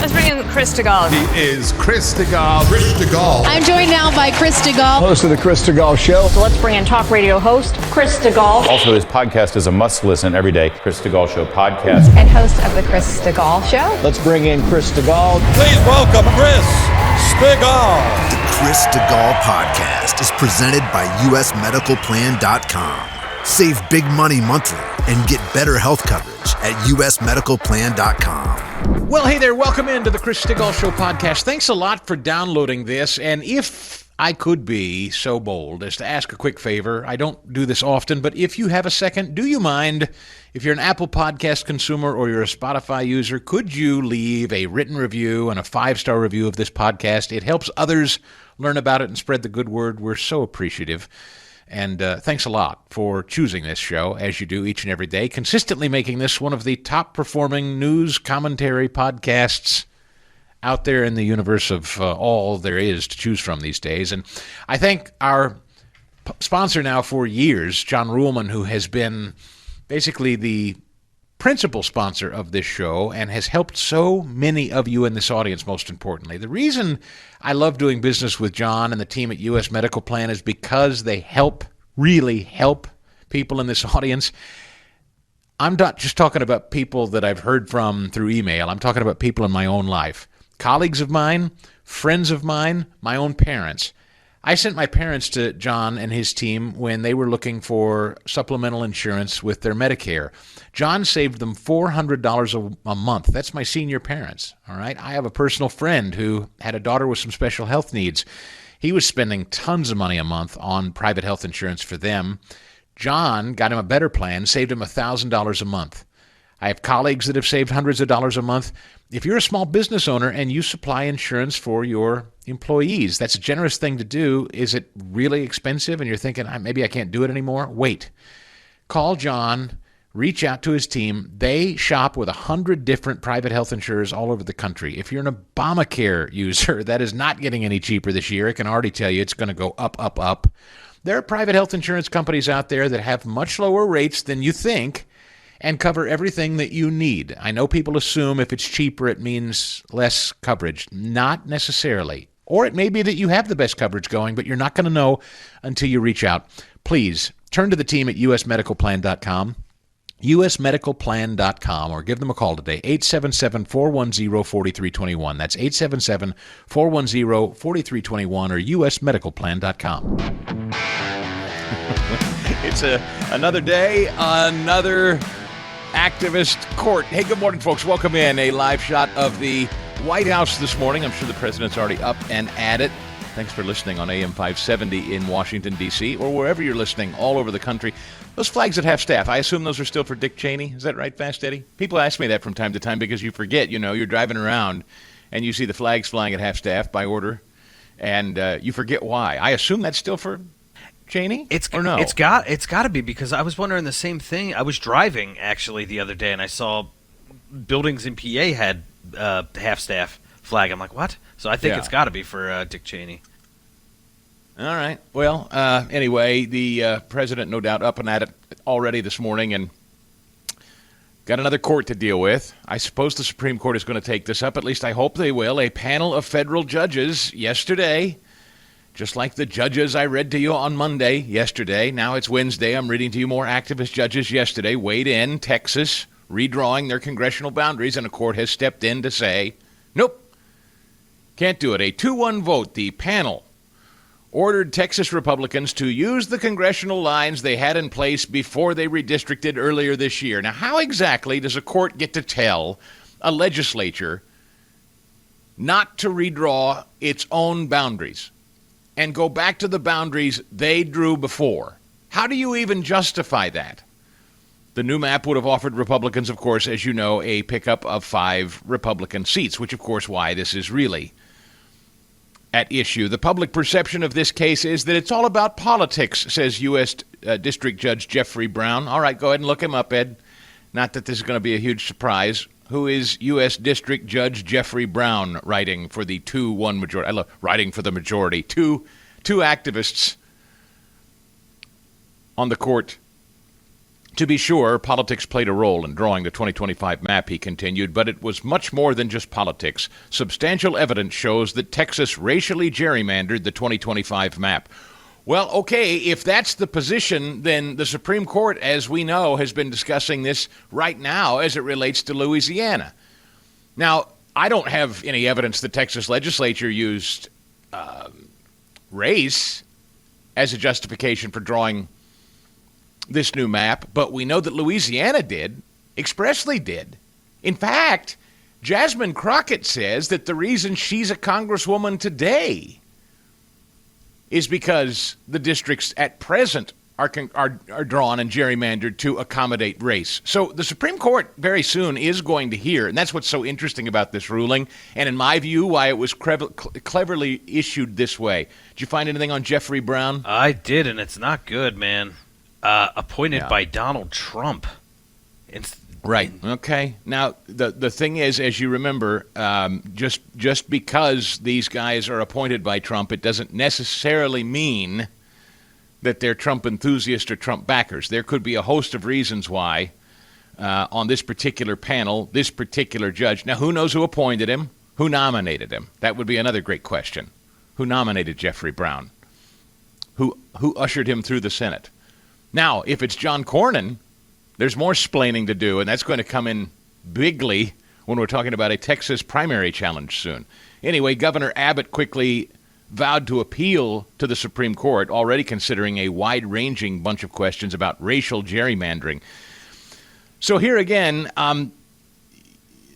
Let's bring in Chris Stigall. He is Chris Stigall. Chris Stigall. I'm joined now by Chris Stigall. Host of the Chris Stigall Show. So let's bring in talk radio host Chris Stigall. Also, his podcast is a must-listen every day. Chris Stigall Show podcast. And host of the Chris Stigall Show. Let's bring in Chris Stigall. Please welcome Chris Stigall. The Chris Stigall podcast is presented by usmedicalplan.com. Save big money monthly and get better health coverage at usmedicalplan.com. Well, hey there. Welcome into the Chris Stigall Show podcast. Thanks a lot for downloading this. And if I could be so bold as to ask a quick favor, I don't do this often, but if you have a second, do you mind, if you're an Apple Podcast consumer or you're a Spotify user, could you leave a written review and a 5-star review of this podcast? It helps others learn about it and spread the good word. We're so appreciative. And thanks a lot for choosing this show, as you do each and every day, consistently making this one of the top-performing news commentary podcasts out there in the universe of all there is to choose from these days. And I thank our sponsor now for years, John Ruhlman, who has been basically the principal sponsor of this show and has helped so many of you in this audience, most importantly. The reason I love doing business with John and the team at U.S. Medical Plan is because they really help people in this audience. I'm not just talking about people that I've heard from through email. I'm talking about people in my own life. Colleagues of mine, friends of mine, my own parents. I sent my parents to John and his team when they were looking for supplemental insurance with their Medicare. John saved them $400 a month. That's my senior parents, all right? I have a personal friend who had a daughter with some special health needs. He was spending tons of money a month on private health insurance for them. John got him a better plan, saved him $1,000 a month. I have colleagues that have saved hundreds of dollars a month. If you're a small business owner and you supply insurance for your employees, that's a generous thing to do. Is it really expensive? And you're thinking, maybe I can't do it anymore? Wait. Call John. Reach out to his team. They shop with 100 different private health insurers all over the country. If you're an Obamacare user, that is not getting any cheaper this year. I can already tell you it's going to go up, up, up. There are private health insurance companies out there that have much lower rates than you think and cover everything that you need. I know people assume if it's cheaper, it means less coverage. Not necessarily. Or it may be that you have the best coverage going, but you're not going to know until you reach out. Please turn to the team at usmedicalplan.com, usmedicalplan.com, or give them a call today, 877-410-4321. That's 877-410-4321 or usmedicalplan.com. It's another day, another activist court. Hey, good morning, folks. Welcome in. A live shot of the White House this morning. I'm sure the president's already up and at it. Thanks for listening on AM 570 in Washington, D.C., or wherever you're listening all over the country. Those flags at half-staff, I assume those are still for Dick Cheney. Is that right, Fast Eddie? People ask me that from time to time because you forget, you're driving around and you see the flags flying at half-staff by order, and you forget why. I assume that's still for Cheney? Or no? It's got to be, because I was wondering the same thing. I was driving actually the other day and I saw buildings in PA had half-staff flag. I'm like, what? So I think it's got to be for Dick Cheney. All right. Well, anyway, the president no doubt up and at it already this morning and got another court to deal with. I suppose the Supreme Court is going to take this up. At least I hope they will. A panel of federal judges yesterday, just like the judges I read to you on Monday yesterday. Now it's Wednesday. I'm reading to you more activist judges yesterday. Weighed in, Texas, redrawing their congressional boundaries, and a court has stepped in to say, nope, can't do it. A 2-1 vote. The panel ordered Texas Republicans to use the congressional lines they had in place before they redistricted earlier this year. Now, how exactly does a court get to tell a legislature not to redraw its own boundaries and go back to the boundaries they drew before? How do you even justify that? The new map would have offered Republicans, of course, as you know, a pickup of 5 Republican seats, which, of course, why this is really at issue. The public perception of this case is that it's all about politics, says U.S. District Judge Jeffrey Brown. All right, go ahead and look him up, Ed. Not that this is going to be a huge surprise. Who is U.S. District Judge Jeffrey Brown writing for the 2-1 majority? I love writing for the majority. Two activists on the court To be sure, politics played a role in drawing the 2025 map, he continued, but it was much more than just politics. Substantial evidence shows that Texas racially gerrymandered the 2025 map. Well, okay, if that's the position, then the Supreme Court, as we know, has been discussing this right now as it relates to Louisiana. Now, I don't have any evidence the Texas legislature used race as a justification for drawing this new map, but we know that Louisiana did, expressly did. In fact, Jasmine Crockett says that the reason she's a congresswoman today is because the districts at present are drawn and gerrymandered to accommodate race. So the Supreme Court very soon is going to hear, and that's what's so interesting about this ruling, and in my view, why it was cleverly issued this way. Did you find anything on Jeffrey Brown? I did, and it's not good, man. Appointed by Donald Trump. Right. Okay. Now, the thing is, as you remember, just because these guys are appointed by Trump, it doesn't necessarily mean that they're Trump enthusiasts or Trump backers. There could be a host of reasons why on this particular panel, this particular judge. Now, who knows who appointed him? Who nominated him? That would be another great question. Who nominated Jeffrey Brown? Who ushered him through the Senate? Now, if it's John Cornyn, there's more splaining to do, and that's going to come in bigly when we're talking about a Texas primary challenge soon. Anyway, Governor Abbott quickly vowed to appeal to the Supreme Court, already considering a wide-ranging bunch of questions about racial gerrymandering. So here again,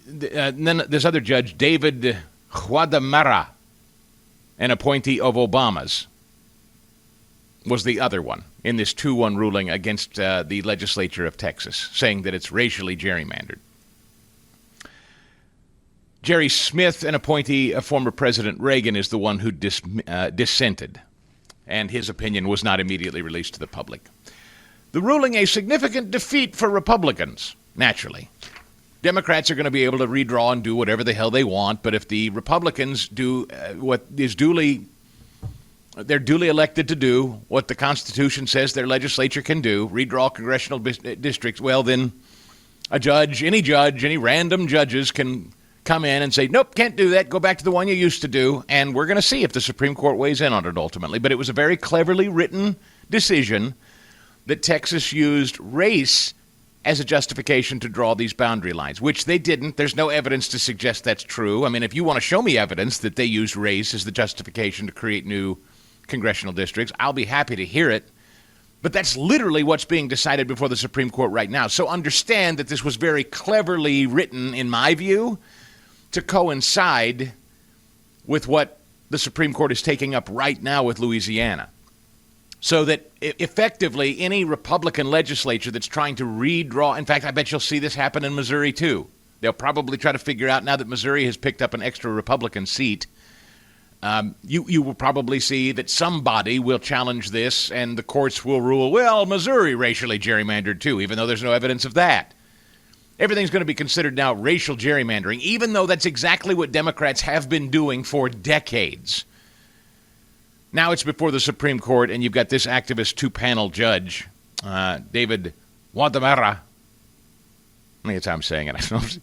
then this other judge, David Guadamara, an appointee of Obama's, was the other one in this 2-1 ruling against the legislature of Texas, saying that it's racially gerrymandered. Jerry Smith, an appointee of former President Reagan, is the one who dissented, and his opinion was not immediately released to the public. The ruling a significant defeat for Republicans, naturally. Democrats are going to be able to redraw and do whatever the hell they want, but if the Republicans do what is they're duly elected to do what the Constitution says their legislature can do, redraw congressional districts, well, then any random judges can come in and say, nope, can't do that, go back to the one you used to do, and we're going to see if the Supreme Court weighs in on it ultimately. But it was a very cleverly written decision that Texas used race as a justification to draw these boundary lines, which they didn't. There's no evidence to suggest that's true. I mean, if you want to show me evidence that they used race as the justification to create new congressional districts, I'll be happy to hear it. But that's literally what's being decided before the Supreme Court right now. So understand that this was very cleverly written, in my view, to coincide with what the Supreme Court is taking up right now with Louisiana. So that effectively any Republican legislature that's trying to redraw, in fact, I bet you'll see this happen in Missouri too. They'll probably try to figure out, now that Missouri has picked up an extra Republican seat, you will probably see that somebody will challenge this and the courts will rule, well, Missouri racially gerrymandered too, even though there's no evidence of that. Everything's going to be considered now racial gerrymandering, even though that's exactly what Democrats have been doing for decades. Now it's before the Supreme Court, and you've got this activist 2-panel judge, David Guadamara. I think that's how I'm saying it.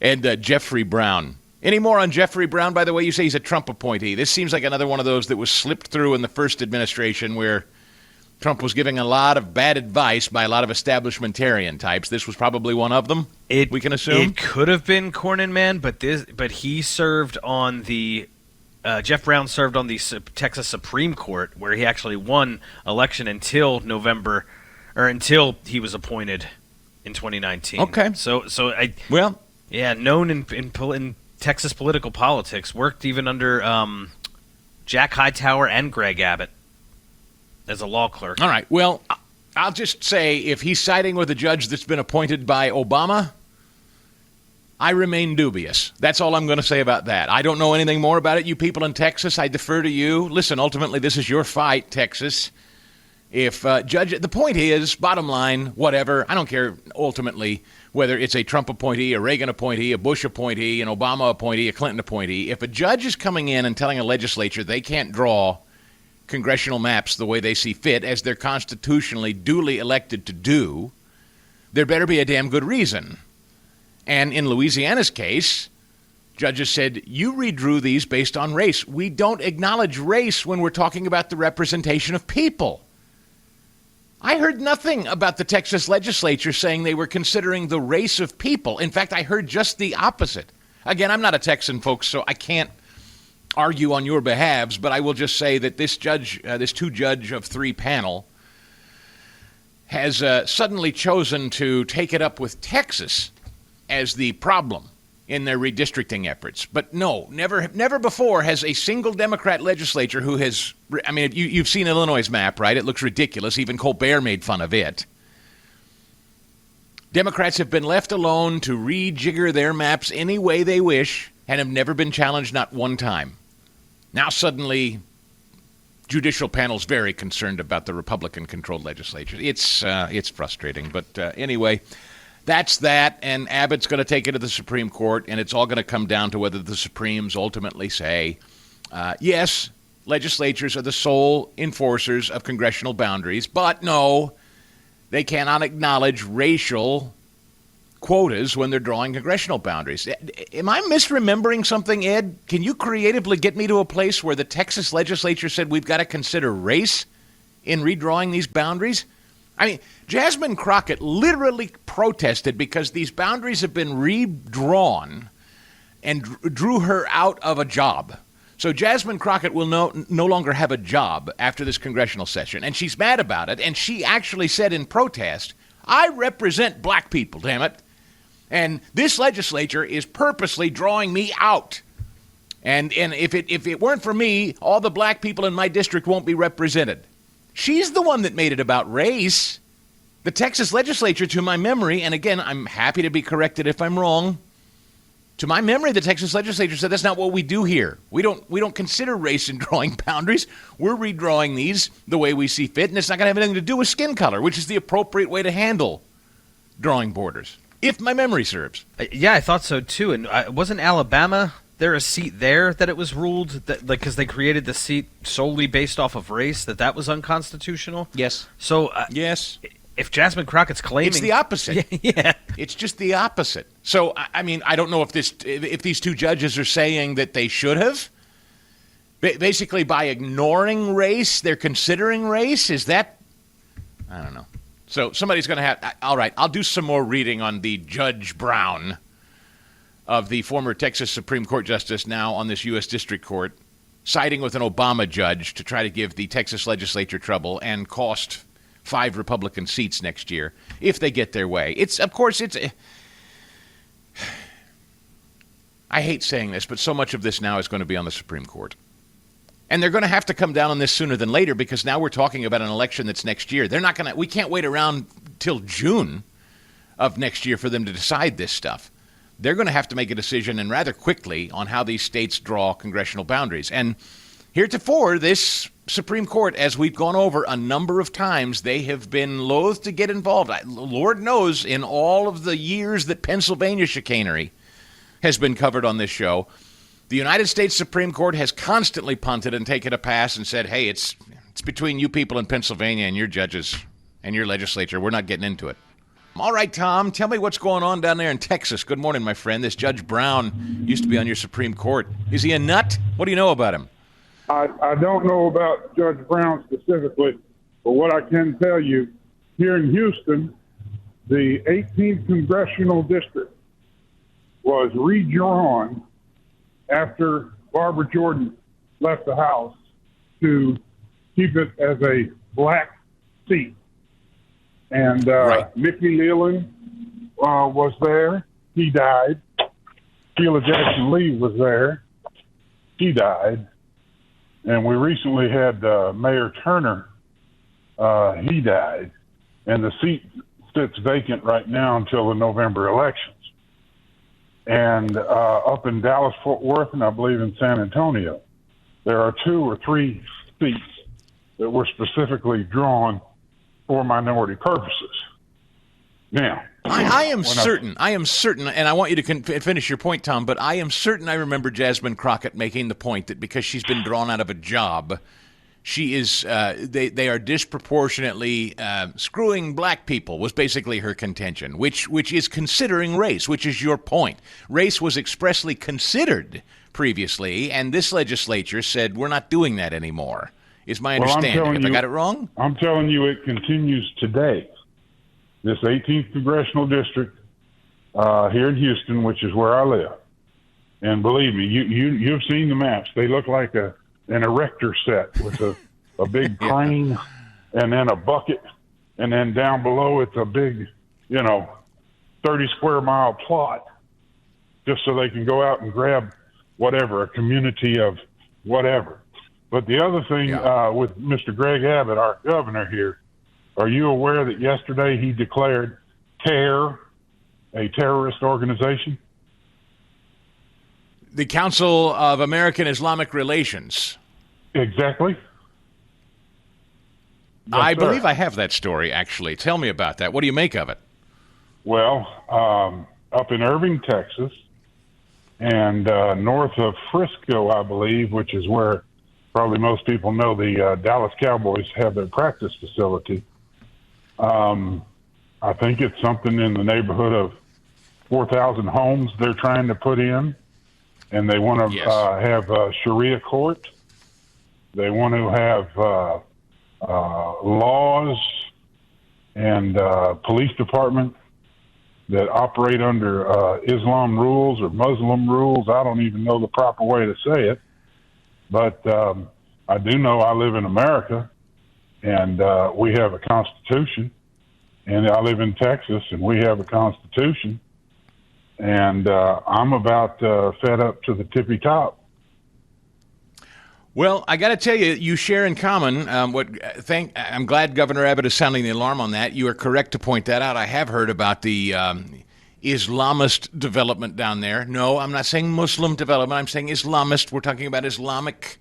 And Jeffrey Brown. Any more on Jeffrey Brown, by the way? You say he's a Trump appointee. This seems like another one of those that was slipped through in the first administration where Trump was giving a lot of bad advice by a lot of establishmentarian types. This was probably one of them, we can assume? It could have been Cornyn, man, but he served on the Jeff Brown served on the Texas Supreme Court, where he actually won election until November, or until he was appointed in 2019. Okay. Known in Texas political politics, worked even under Jack Hightower and Greg Abbott as a law clerk. All right. Well, I'll just say, if he's siding with a judge that's been appointed by Obama, I remain dubious. That's all I'm going to say about that. I don't know anything more about it. You people in Texas, I defer to you. Listen, ultimately, this is your fight, Texas. If the point is, bottom line, whatever, I don't care ultimately whether it's a Trump appointee, a Reagan appointee, a Bush appointee, an Obama appointee, a Clinton appointee. If a judge is coming in and telling a legislature they can't draw congressional maps the way they see fit, as they're constitutionally duly elected to do, there better be a damn good reason. And in Louisiana's case, judges said, you redrew these based on race. We don't acknowledge race when we're talking about the representation of people. I heard nothing about the Texas legislature saying they were considering the race of people. In fact, I heard just the opposite. Again, I'm not a Texan, folks, so I can't argue on your behalves, but I will just say that this judge, this two-judge of three panel, has suddenly chosen to take it up with Texas as the problem in their redistricting efforts. But no, never before has a single Democrat legislature who has, I mean, you've seen Illinois' map, right? It looks ridiculous. Even Colbert made fun of it. Democrats have been left alone to rejigger their maps any way they wish and have never been challenged, not one time. Now suddenly, judicial panel's very concerned about the Republican-controlled legislature. It's frustrating, but anyway, that's that, and Abbott's going to take it to the Supreme Court, and it's all going to come down to whether the Supremes ultimately say, yes, legislatures are the sole enforcers of congressional boundaries, but no, they cannot acknowledge racial quotas when they're drawing congressional boundaries. Am I misremembering something, Ed? Can you creatively get me to a place where the Texas legislature said we've got to consider race in redrawing these boundaries? I mean, Jasmine Crockett literally protested because these boundaries have been redrawn and drew her out of a job. So Jasmine Crockett will no longer have a job after this congressional session, and she's mad about it, and she actually said in protest, I represent black people, damn it, and this legislature is purposely drawing me out. And if it weren't for me, all the black people in my district won't be represented. She's the one that made it about race. The Texas legislature, to my memory, and again, I'm happy to be corrected if I'm wrong, to my memory, the Texas legislature said that's not what we do here. We don't consider race in drawing boundaries. We're redrawing these the way we see fit, and it's not going to have anything to do with skin color, which is the appropriate way to handle drawing borders, if my memory serves. Yeah, I thought so too. And wasn't Alabama there a seat there that it was ruled that, like, because they created the seat solely based off of race, that was unconstitutional? Yes. So yes. If Jasmine Crockett's claiming, it's the opposite. Yeah. It's just the opposite. So I mean, I don't know if these two judges are saying that they should have. Basically, by ignoring race, they're considering race. Is that? I don't know. So somebody's going to have. All right, I'll do some more reading on the Judge Brown of the former Texas Supreme Court justice, now on this U.S. District Court, siding with an Obama judge to try to give the Texas legislature trouble and cost 5 Republican seats next year if they get their way. I hate saying this, but so much of this now is going to be on the Supreme Court. And they're going to have to come down on this sooner than later, because now we're talking about an election that's next year. We can't wait around till June of next year for them to decide this stuff. They're going to have to make a decision, and rather quickly, on how these states draw congressional boundaries. And heretofore, this Supreme Court, as we've gone over a number of times, they have been loath to get involved. Lord knows, in all of the years that Pennsylvania chicanery has been covered on this show, the United States Supreme Court has constantly punted and taken a pass and said, hey, it's between you people in Pennsylvania and your judges and your legislature. We're not getting into it. All right, Tom, tell me what's going on down there in Texas. Good morning, my friend. This Judge Brown used to be on your Supreme Court. Is he a nut? What do you know about him? I don't know about Judge Brown specifically, but what I can tell you, here in Houston, the 18th Congressional District was redrawn after Barbara Jordan left the House to keep it as a black seat. And right. Mickey Leland was there. He died. Sheila Jackson Lee was there. He died. And we recently had Mayor Turner. He died. And the seat sits vacant right now until the November elections. And up in Dallas-Fort Worth, and I believe in San Antonio, there are 2 or 3 seats that were specifically drawn for minority purposes. Now, I am certain, and I want you to finish your point, Tom, but I am certain I remember Jasmine Crockett making the point that because she's been drawn out of a job, She is, they are disproportionately screwing black people, was basically her contention, which is considering race, which is your point. Race was expressly considered previously, and this legislature said we're not doing that anymore, is my understanding. Have I got it wrong? I'm telling you it continues today. This 18th Congressional District here in Houston, which is where I live. And believe me, you've seen the maps. They look like an erector set with a big crane and then a bucket. And then down below it's a big, 30 square mile plot just so they can go out and grab whatever, a community of whatever. But the other thing with Mr. Greg Abbott, our governor here, are you aware that yesterday he declared TARE a terrorist organization? The Council of American Islamic Relations. Exactly. Yes, I sir. believe I have that story, actually. Tell me about that. What do you make of it? Well, up in Irving, Texas, and north of Frisco, I believe, which is where probably most people know the Dallas Cowboys have their practice facility. I think it's something in the neighborhood of 4,000 homes they're trying to put in, and they want to have Sharia court. They want to have laws and police department that operate under Islam rules or Muslim rules. I don't even know the proper way to say it, but I do know I live in America, and we have a Constitution, and I live in Texas, and we have a Constitution, and I'm about fed up to the tippy top. Well, I got to tell you, you share in common I'm glad Governor Abbott is sounding the alarm on that. You are correct to point that out. I have heard about the Islamist development down there. No, I'm not saying Muslim development. I'm saying Islamist. We're talking about Islamic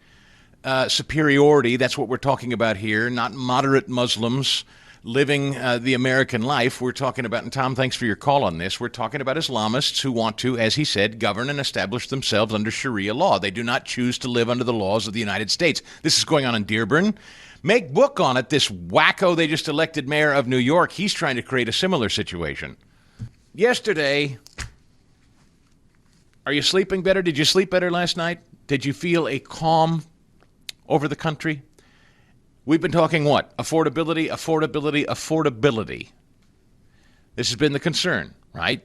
superiority. That's what we're talking about here, not moderate Muslims living the American life. We're talking about, and Tom, thanks for your call on this, we're talking about Islamists who want to, as he said, govern and establish themselves under Sharia law. They do not choose to live under the laws of the United States. This is going on in Dearborn. Make book on it. This wacko they just elected mayor of New York, he's trying to create a similar situation. Yesterday, are you sleeping better? Did you sleep better last night? Did you feel a calm over the country? We've been talking what? Affordability, affordability, affordability. This has been the concern, right?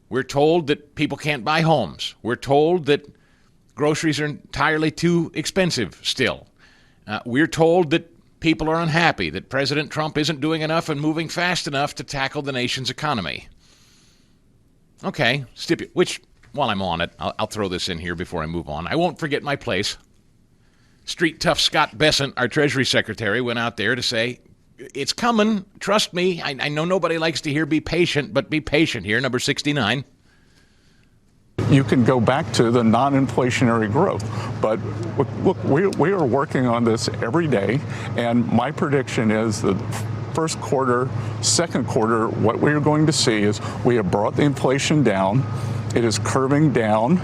We're told that people can't buy homes. We're told that groceries are entirely too expensive still. We're told that people are unhappy, that President Trump isn't doing enough and moving fast enough to tackle the nation's economy. Okay, which, while I'm on it, I'll throw this in here before I move on. I won't forget my place. Street tough Scott Bessent, our Treasury Secretary, went out there to say, it's coming, trust me. I know nobody likes to hear be patient, but be patient here, number 69. You can go back to the non-inflationary growth. But look, we are working on this every day, and my prediction is that first quarter, second quarter, what we are going to see is we have brought the inflation down. It is curving down.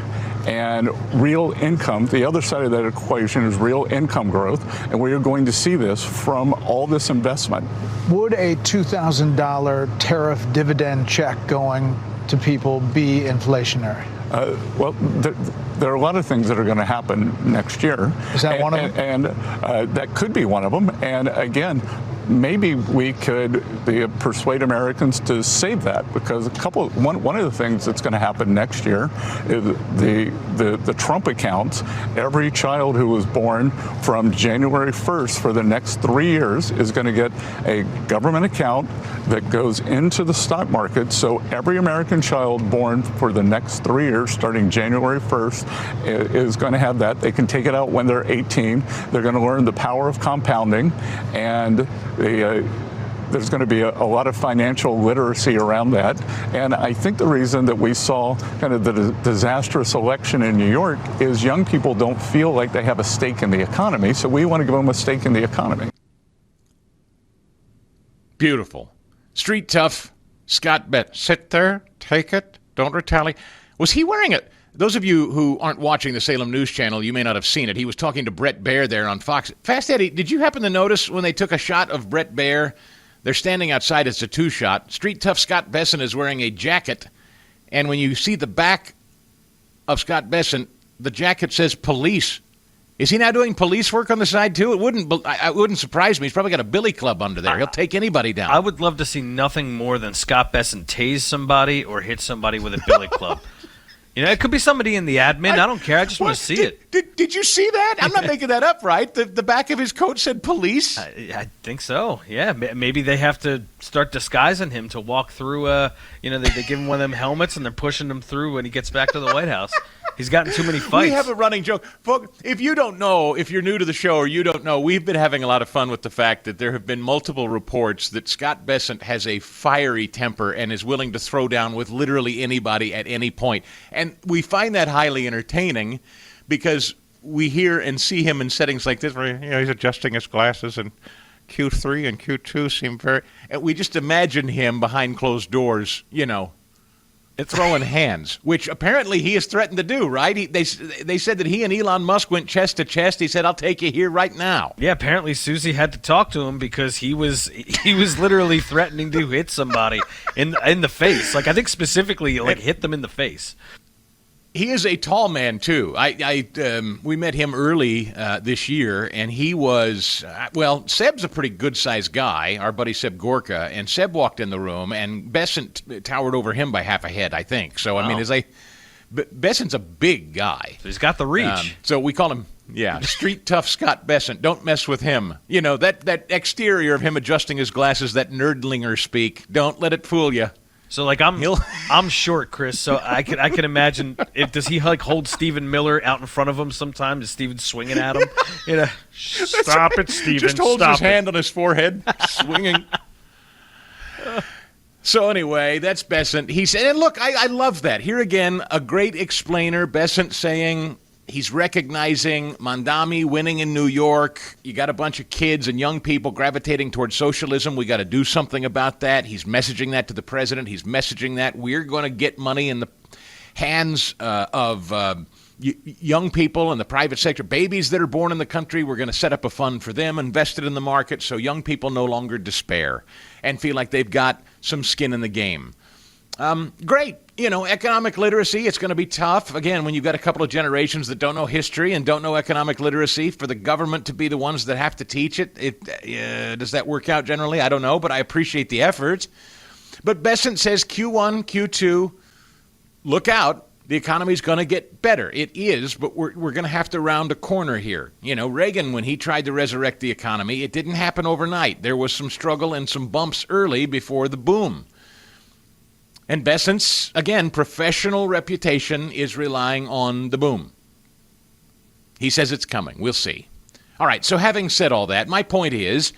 And real income, the other side of that equation is real income growth, and we are going to see this from all this investment. Would a $2,000 tariff dividend check going to people be inflationary? Well, there are a lot of things that are going to happen next year. Is that one of them? And that could be one of them. And again, maybe we could persuade Americans to save that, because one of the things that's going to happen next year is the Trump accounts. Every child who was born from January 1st for the next 3 years is going to get a government account that goes into the stock market. So every American child born for the next 3 years, starting January 1st, is going to have that. They can take it out when they're 18. They're going to learn the power of compounding, and there's going to be a lot of financial literacy around that. And I think the reason that we saw kind of the disastrous election in New York is young people don't feel like they have a stake in the economy, so we want to give them a stake in the economy. Beautiful. Street tough Scott Bet. Sit there, take it, don't retaliate. Was he wearing Those of you who aren't watching the Salem News Channel, you may not have seen it. He was talking to Brett Baer there on Fox. Fast Eddie, did you happen to notice when they took a shot of Brett Baer? They're standing outside. It's a two-shot. Street Tough Scott Besson is wearing a jacket. And when you see the back of Scott Besson, the jacket says police. Is he now doing police work on the side, too? It wouldn't surprise me. He's probably got a billy club under there. He'll take anybody down. I would love to see nothing more than Scott Besson tase somebody or hit somebody with a billy club. You know, it could be somebody in the admin. I don't care. I just want to see it. Did you see that? I'm not making that up, right? The back of his coat said police? I think so, yeah. Maybe they have to start disguising him to walk through, they give him one of them helmets and they're pushing him through when he gets back to the White House. He's gotten too many fights. We have a running joke. Folks, if you don't know, if you're new to the show or you don't know, we've been having a lot of fun with the fact that there have been multiple reports that Scott Besson has a fiery temper and is willing to throw down with literally anybody at any point. And we find that highly entertaining because we hear and see him in settings like this where he's adjusting his glasses and Q3 and Q2 seem very... And we just imagine him behind closed doors, throwing hands, which apparently he has threatened to do, right? They said that he and Elon Musk went chest to chest. He said, I'll take you here right now. Yeah, apparently Susie had to talk to him because he was literally threatening to hit somebody in the face. Like, I think specifically, hit them in the face. He is a tall man, too. We met him early this year, and he was, Seb's a pretty good-sized guy, our buddy Seb Gorka, and Seb walked in the room, and Besson towered over him by half a head, I think. So, wow. I mean, Besson's a big guy. So he's got the reach. So we call him, Street Tough Scott Besson. Don't mess with him. That exterior of him adjusting his glasses, that nerdlinger speak, don't let it fool you. So I'm short, Chris. So I can imagine does he hold Stephen Miller out in front of him sometimes? Is Stephen swinging at him? Stop it, Stephen. Just holds his hand on his forehead, swinging. So anyway, that's Besson. He said, and look, I love that. Here again, a great explainer. Besson saying he's recognizing Mandami winning in New York. You got a bunch of kids and young people gravitating towards socialism. We got to do something about that. He's messaging that to the president. He's messaging that we're going to get money in the hands of young people in the private sector, babies that are born in the country. We're going to set up a fund for them, invested in the market, so young people no longer despair and feel like they've got some skin in the game. Great. Economic literacy, it's going to be tough. Again, when you've got a couple of generations that don't know history and don't know economic literacy, for the government to be the ones that have to teach it, does that work out generally? I don't know, but I appreciate the effort. But Besson says Q1, Q2, look out. The economy's going to get better. It is, but we're going to have to round a corner here. Reagan, when he tried to resurrect the economy, it didn't happen overnight. There was some struggle and some bumps early before the boom. And Besson's, again, professional reputation is relying on the boom. He says it's coming. We'll see. All right, so having said all that, my point is,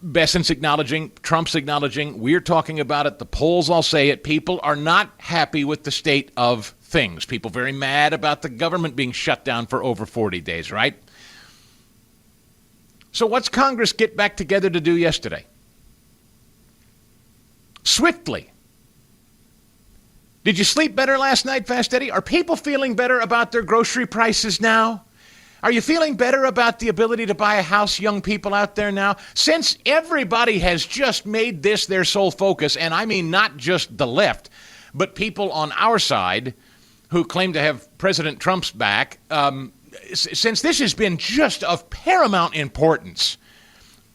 Besson's acknowledging, Trump's acknowledging, we're talking about it, the polls all say it, people are not happy with the state of things. People very mad about the government being shut down for over 40 days, right? So what's Congress get back together to do yesterday? Swiftly. Did you sleep better last night, Fast Eddie? Are people feeling better about their grocery prices now? Are you feeling better about the ability to buy a house, young people out there now? Since everybody has just made this their sole focus, and I mean not just the left, but people on our side who claim to have President Trump's back, since this has been just of paramount importance,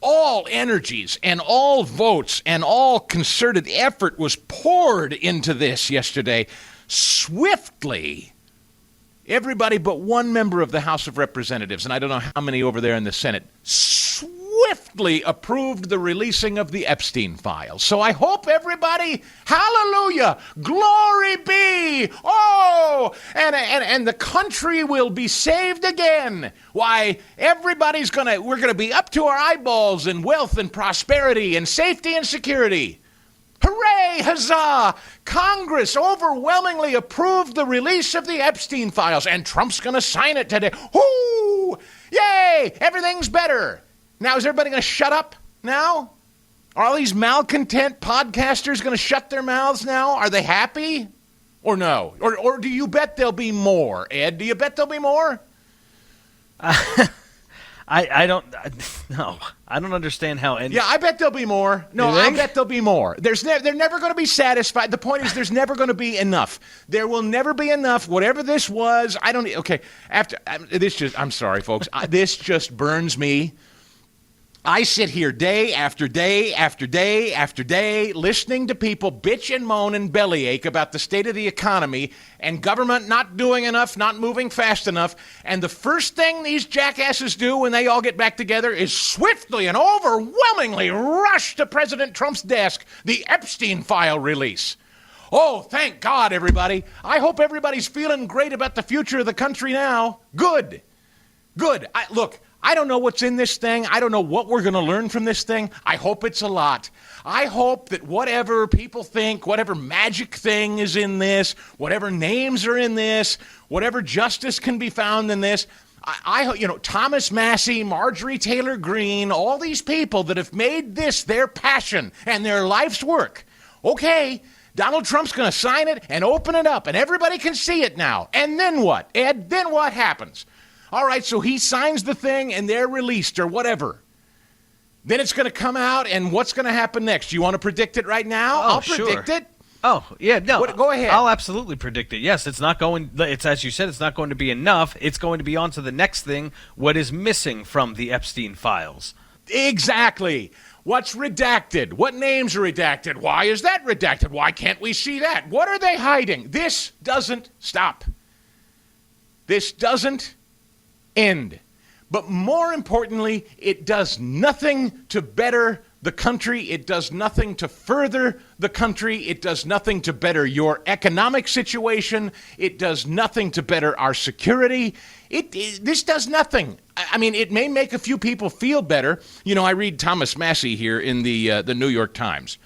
all energies and all votes and all concerted effort was poured into this yesterday. Swiftly, everybody but one member of the House of Representatives, and I don't know how many over there in the Senate, swiftly approved the releasing of the Epstein files. So I hope everybody, hallelujah, glory be, and the country will be saved again. Why, we're going to be up to our eyeballs in wealth and prosperity and safety and security. Hooray, huzzah! Congress overwhelmingly approved the release of the Epstein files, and Trump's going to sign it today. Whoo! Yay! Everything's better. Now, is everybody going to shut up now? Are all these malcontent podcasters going to shut their mouths now? Are they happy? Or no? Or do you bet there'll be more, Ed? Do you bet there'll be more? I don't understand how any. Yeah, I bet there'll be more. No, I bet there'll be more. They're never going to be satisfied. The point is, there's never going to be enough. There will never be enough. Whatever this was, I don't. Okay, I'm sorry, folks. This just burns me. I sit here day after day after day after day listening to people bitch and moan and bellyache about the state of the economy and government not doing enough, not moving fast enough. And the first thing these jackasses do when they all get back together is swiftly and overwhelmingly rush to President Trump's desk the Epstein file release. Oh, thank God, everybody. I hope everybody's feeling great about the future of the country now. Good. Look. I don't know what's in this thing. I don't know what we're going to learn from this thing. I hope it's a lot. I hope that whatever people think, whatever magic thing is in this, whatever names are in this, whatever justice can be found in this, Thomas Massie, Marjorie Taylor Greene, all these people that have made this their passion and their life's work. Okay, Donald Trump's going to sign it and open it up, and everybody can see it now. And then what, Ed? Then what happens? All right, so he signs the thing and they're released or whatever. Then it's going to come out, and what's going to happen next? You want to predict it right now? I'll predict it. Oh, yeah, no. Go ahead. I'll absolutely predict it. Yes, it's as you said, it's not going to be enough. It's going to be on to the next thing, what is missing from the Epstein files. Exactly. What's redacted? What names are redacted? Why is that redacted? Why can't we see that? What are they hiding? This doesn't stop. This doesn't end. But more importantly, it does nothing to better the country. It does nothing to further the country. It does nothing to better your economic situation. It does nothing to better our security. This does nothing. I mean, it may make a few people feel better. I read Thomas Massie here in the New York Times.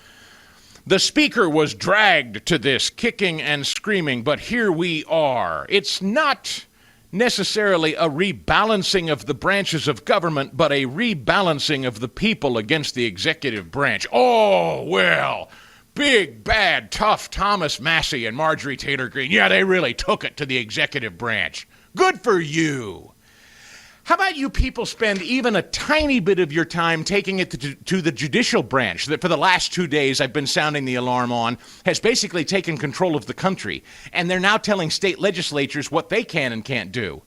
The speaker was dragged to this, kicking and screaming, but here we are. It's not necessarily a rebalancing of the branches of government, but a rebalancing of the people against the executive branch. Oh, well, big, bad, tough Thomas Massie and Marjorie Taylor Greene. Yeah, they really took it to the executive branch. Good for you. How about you people spend even a tiny bit of your time taking it to the judicial branch that for the last 2 days I've been sounding the alarm on, has basically taken control of the country, and they're now telling state legislatures what they can and can't do,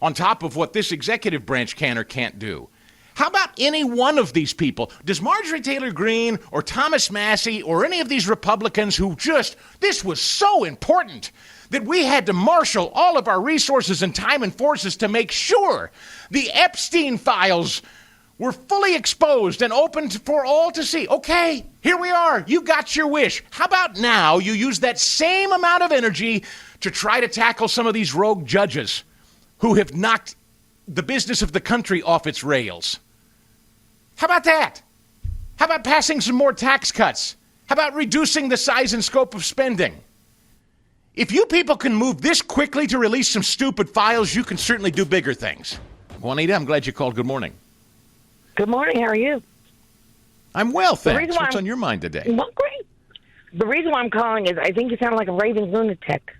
on top of what this executive branch can or can't do. How about any one of these people? Does Marjorie Taylor Greene or Thomas Massie or any of these Republicans who this was so important that we had to marshal all of our resources and time and forces to make sure the Epstein files were fully exposed and open for all to see? Okay, here we are. You got your wish. How about now you use that same amount of energy to try to tackle some of these rogue judges who have knocked the business of the country off its rails? How about that? How about passing some more tax cuts? How about reducing the size and scope of spending? If you people can move this quickly to release some stupid files, you can certainly do bigger things. Juanita, I'm glad you called. Good morning. Good morning. How are you? I'm well, thanks. What's on your mind today? Well, great. The reason why I'm calling is I think you sound like a raving lunatic.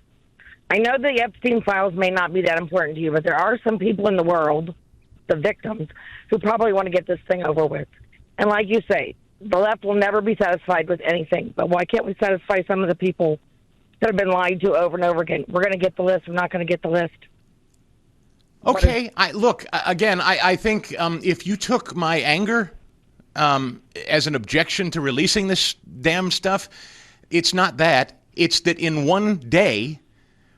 I know the Epstein files may not be that important to you, but there are some people in the world, the victims, who probably want to get this thing over with. And like you say, the left will never be satisfied with anything. But why can't we satisfy some of the people that have been lied to over and over again? We're going to get the list. We're not going to get the list. Okay. I think if you took my anger as an objection to releasing this damn stuff, it's not that. It's that in one day,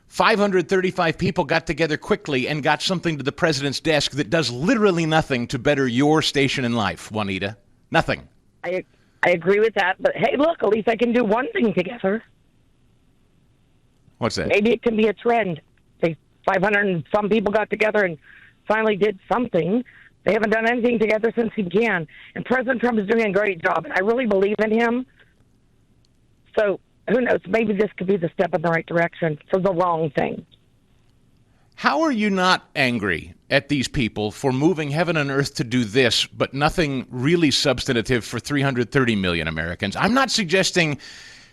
535 people got together quickly and got something to the president's desk that does literally nothing to better your station in life, Juanita. Nothing. I agree with that. But, hey, look, at least I can do one thing together. What's that? Maybe it can be a trend. Say 500 and some people got together and finally did something. They haven't done anything together since he began. And President Trump is doing a great job, and I really believe in him. So who knows? Maybe this could be the step in the right direction for the wrong thing. How are you not angry at these people for moving heaven and earth to do this, but nothing really substantive for 330 million Americans? I'm not suggesting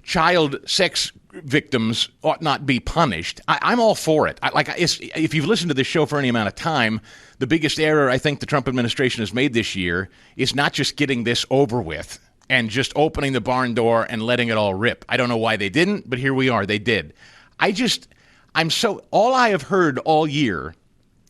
child sex victims ought not be punished. I'm all for it. If you've listened to this show for any amount of time, the biggest error I think the Trump administration has made this year is not just getting this over with and just opening the barn door and letting it all rip. I don't know why they didn't, but here we are. They did. All I have heard all year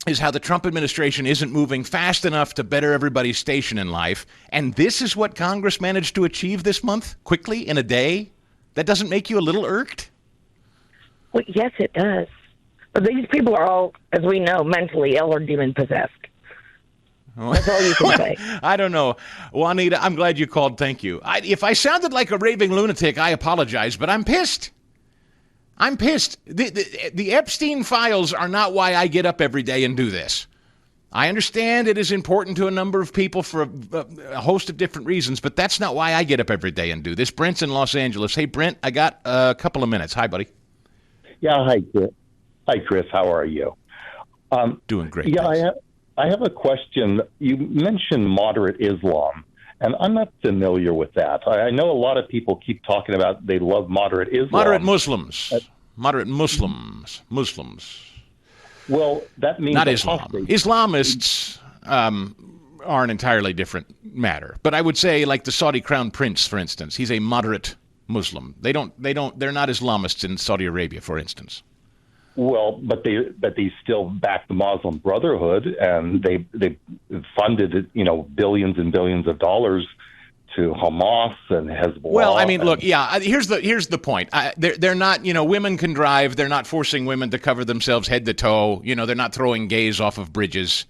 is how the Trump administration isn't moving fast enough to better everybody's station in life. And this is what Congress managed to achieve this month, quickly, in a day? That doesn't make you a little irked? Well, yes, it does. But these people are all, as we know, mentally ill or demon-possessed. That's all you can say. I don't know. Juanita, I'm glad you called. Thank you. If I sounded like a raving lunatic, I apologize, but I'm pissed. I'm pissed. The Epstein files are not why I get up every day and do this. I understand it is important to a number of people for a host of different reasons, but that's not why I get up every day and do this. Brent's in Los Angeles. Hey, Brent, I got a couple of minutes. Hi, buddy. Yeah, hi, Chris. Hi, Chris. How are you? Doing great. Yeah, I have a question. You mentioned moderate Islam, and I'm not familiar with that. I know a lot of people keep talking about they love moderate Islam. Moderate Muslims. Moderate Muslims. Well, that means not Islam. Islamists are an entirely different matter. But I would say, like the Saudi Crown Prince, for instance, he's a moderate Muslim. They're not Islamists in Saudi Arabia, for instance. Well, but they still back the Muslim Brotherhood, and they funded billions and billions of dollars to Hamas and Hezbollah. Well, I mean, look, yeah. Here's the point. They're not. Women can drive. They're not forcing women to cover themselves head to toe. They're not throwing gays off of bridges.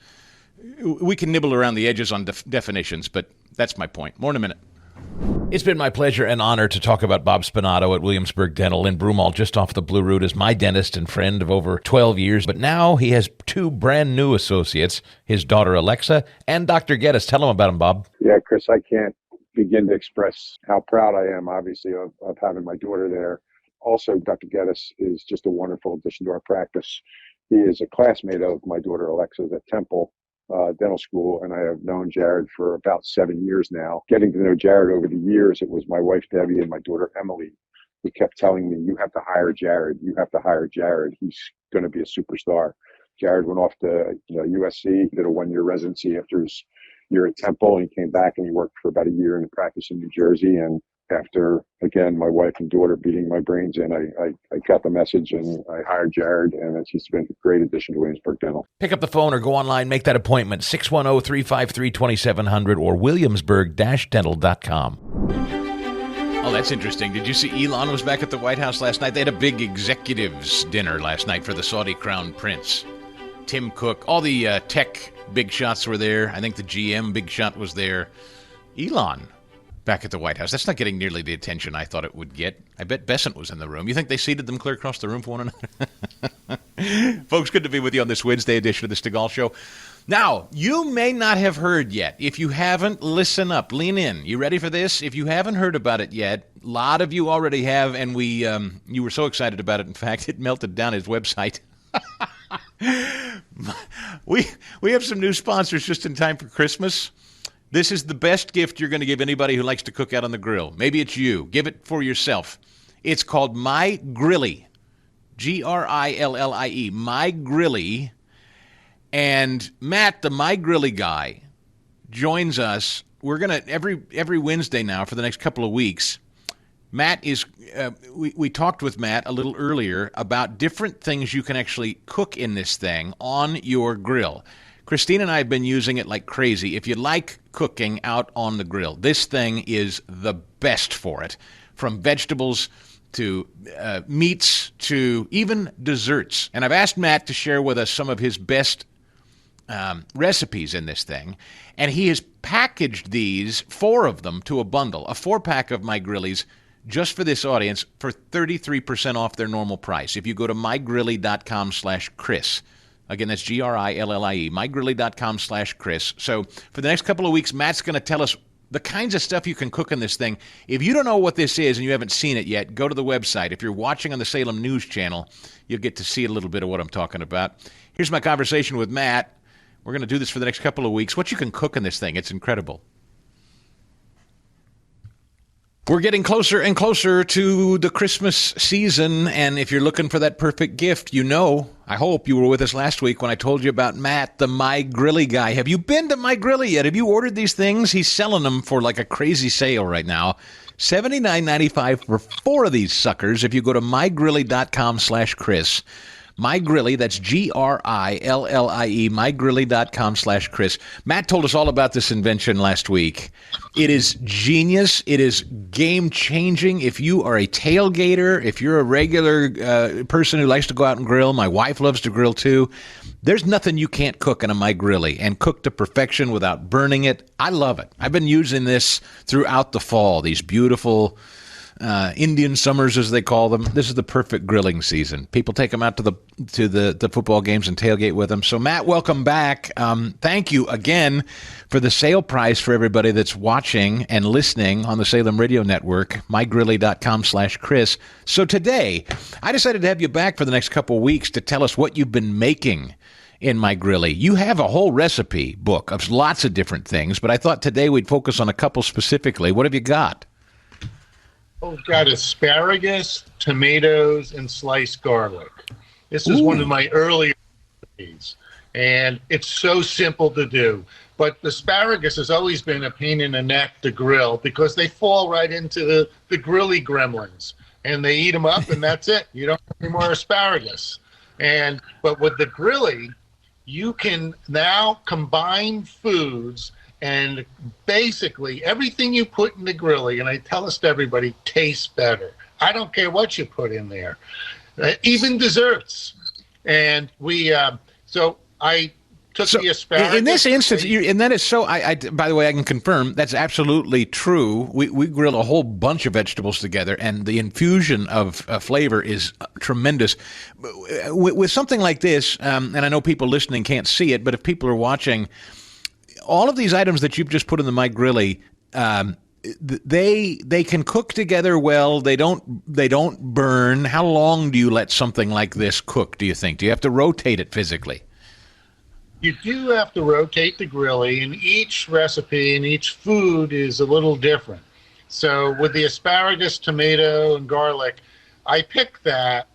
We can nibble around the edges on definitions, but that's my point. More in a minute. It's been my pleasure and honor to talk about Bob Spinato at Williamsburg Dental in Broomall, just off the Blue Route, as my dentist and friend of over 12 years. But now he has two brand new associates, his daughter Alexa and Dr. Geddes. Tell him about him, Bob. Yeah, Chris, I can't begin to express how proud I am, obviously, of having my daughter there. Also, Dr. Geddes is just a wonderful addition to our practice. He is a classmate of my daughter Alexa's at Temple Dental School, and I have known Jared for about 7 years now. Getting to know Jared over the years, it was my wife Debbie and my daughter Emily who kept telling me, "You have to hire Jared. You have to hire Jared. He's going to be a superstar." Jared went off to USC, did a 1-year residency after his year at Temple, and he came back and he worked for about a year in a practice in New Jersey. And after, again, my wife and daughter beating my brains in, I got the message and I hired Jared, and he's been a great addition to Williamsburg Dental. Pick up the phone or go online, make that appointment, 610-353-2700 or williamsburg-dental.com. Oh, that's interesting. Did you see Elon was back at the White House last night? They had a big executives dinner last night for the Saudi Crown Prince. Tim Cook, all the tech big shots were there. I think the GM big shot was there. Elon back at the White House. That's not getting nearly the attention I thought it would get. I bet Besant was in the room. You think they seated them clear across the room for one another? Folks, good to be with you on this Wednesday edition of the Stigall Show. Now, you may not have heard yet. If you haven't, listen up. Lean in. You ready for this? If you haven't heard about it yet, a lot of you already have, and you were so excited about it. In fact, it melted down his website. We have some new sponsors just in time for Christmas. This is the best gift you're going to give anybody who likes to cook out on the grill. Maybe it's you. Give it for yourself. It's called My Grillie. Grillie. My Grillie. And Matt, the My Grillie guy, joins us. We're going to, every Wednesday now for the next couple of weeks, Matt is, we talked with Matt a little earlier about different things you can actually cook in this thing on your grill. Christine and I have been using it like crazy. If you like cooking out on the grill, this thing is the best for it. From vegetables to meats to even desserts. And I've asked Matt to share with us some of his best recipes in this thing. And he has packaged these, 4 of them, to a bundle, a 4-pack of My Grillies, just for this audience for 33% off their normal price. If you go to mygrillie.com/Chris. Again, that's Grillie, mygrillie.com/Chris. So for the next couple of weeks, Matt's going to tell us the kinds of stuff you can cook in this thing. If you don't know what this is and you haven't seen it yet, go to the website. If you're watching on the Salem News Channel, you'll get to see a little bit of what I'm talking about. Here's my conversation with Matt. We're going to do this for the next couple of weeks. What you can cook in this thing, it's incredible. We're getting closer and closer to the Christmas season, and if you're looking for that perfect gift, I hope you were with us last week when I told you about Matt, the My Grilly guy. Have you been to My Grilly yet? Have you ordered these things? He's selling them for like a crazy sale right now. $79.95 for 4 of these suckers if you go to mygrilly.com/Chris. MyGrilly, that's GRILLIE, mygrilly.com/Chris. Matt told us all about this invention last week. It is genius. It is game-changing. If you are a tailgater, if you're a regular person who likes to go out and grill, my wife loves to grill too, there's nothing you can't cook in a MyGrilly and cook to perfection without burning it. I love it. I've been using this throughout the fall, these beautiful Indian summers, as they call them. This is the perfect grilling season. People take them out to the football games and tailgate with them. So, Matt, welcome back. Thank you again for the sale price for everybody that's watching and listening on the Salem Radio Network, mygrilly.com/Chris. So today, I decided to have you back for the next couple of weeks to tell us what you've been making in My Grilly. You have a whole recipe book of lots of different things, but I thought today we'd focus on a couple specifically. What have you got? I've got asparagus, tomatoes, and sliced garlic. This is one of my earlier recipes, and it's so simple to do. But the asparagus has always been a pain in the neck to grill because they fall right into the grilly gremlins, and they eat them up, and that's it. You don't have any more asparagus. But with the grilly, you can now combine foods, and basically everything you put in the grilly, and I tell this to everybody, tastes better. I don't care what you put in there, even desserts. And so I took the asparagus. In this instance, and that is so, by the way, I can confirm that's absolutely true. We grill a whole bunch of vegetables together, and the infusion of flavor is tremendous. With something like this, and I know people listening can't see it, but if people are watching, all of these items that you've just put in the My Grilly, they can cook together well. They don't burn. How long do you let something like this cook, do you think? Do you have to rotate it physically? You do have to rotate the grilly, and each recipe and each food is a little different. So with the asparagus, tomato, and garlic, I picked that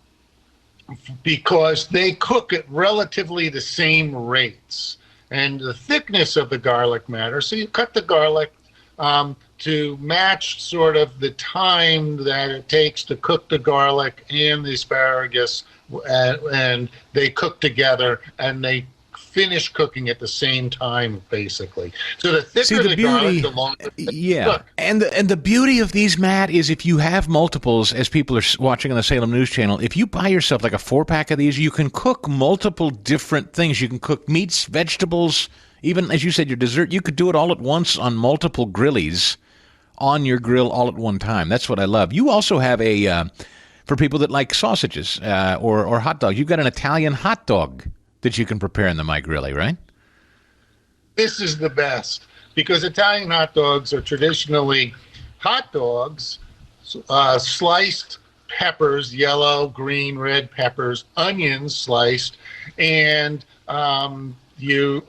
because they cook at relatively the same rates. And the thickness of the garlic matters. So you cut the garlic to match sort of the time that it takes to cook the garlic and the asparagus, and they cook together, and they finish cooking at the same time, basically. So the thicker the garlic, the longer it cook. And the beauty of these, Matt, is if you have multiples, as people are watching on the Salem News Channel, if you buy yourself like a 4-pack of these, you can cook multiple different things. You can cook meats, vegetables, even, as you said, your dessert. You could do it all at once on multiple grillies on your grill all at one time. That's what I love. You also have for people that like sausages or hot dogs, you've got an Italian hot dog that you can prepare in the My Grilly, right? This is the best because Italian hot dogs are traditionally hot dogs, sliced peppers, yellow, green, red peppers, onions sliced, and you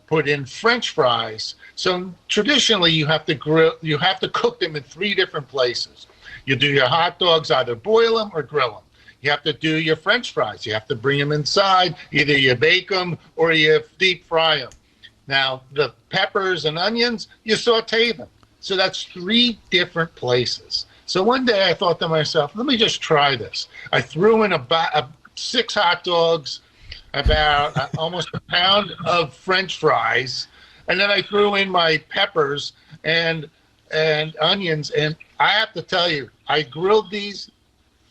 put in French fries. So traditionally, you have to cook them in 3 different places. You do your hot dogs, either boil them or grill them. You have to do your French fries. You have to bring them inside. Either you bake them or you deep fry them. Now, the peppers and onions, you saute them. So that's 3 different places. So one day I thought to myself, let me just try this. I threw in about 6 hot dogs, about almost a pound of French fries, and then I threw in my peppers and onions. And I have to tell you, I grilled these.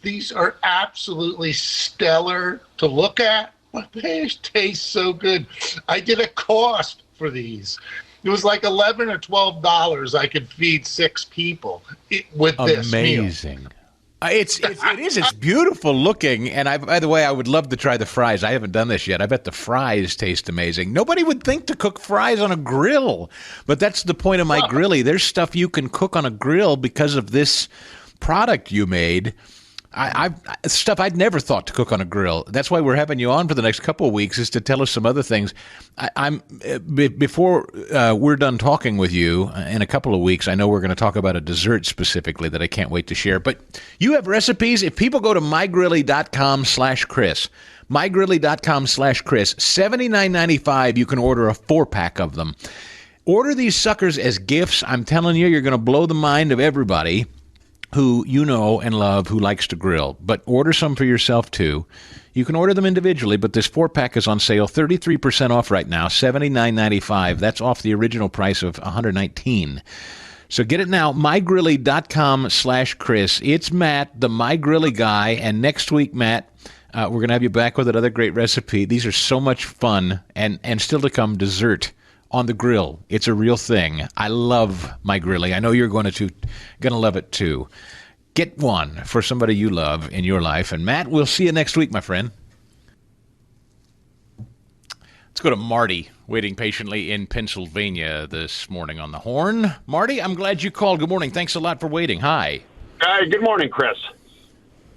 These are absolutely stellar to look at, but they taste so good. I did a cost for these. It was like $11 or $12. I could feed 6 people with this meal. Amazing. It's beautiful looking. And by the way, I would love to try the fries. I haven't done this yet. I bet the fries taste amazing. Nobody would think to cook fries on a grill, but that's the point of My Grilly. There's stuff you can cook on a grill because of this product you made. Stuff I'd never thought to cook on a grill. That's why we're having you on for the next couple of weeks, is to tell us some other things. Before we're done talking with you in a couple of weeks, I know we're going to talk about a dessert specifically that I can't wait to share. But you have recipes. If people go to mygrilly.com/Chris, mygrilly.com/Chris, $79.95, you can order a 4-pack of them. Order these suckers as gifts. I'm telling you, you're going to blow the mind of everybody who you know and love who likes to grill. But order some for yourself, too. You can order them individually, but this 4-pack is on sale, 33% off right now, $79.95. That's off the original price of $119. So get it now, mygrilly.com/Chris. It's Matt, the My Grilly guy, and next week, Matt, we're going to have you back with another great recipe. These are so much fun, and still to come, dessert on the grill. It's a real thing. I love My Grilly. I know you're going to love it too. Get one for somebody you love in your life. And Matt, we'll see you next week, my friend. Let's go to Marty, waiting patiently in Pennsylvania this morning on the horn. Marty, I'm glad you called. Good morning. Thanks a lot for waiting. Hi. Hi, good morning, Chris.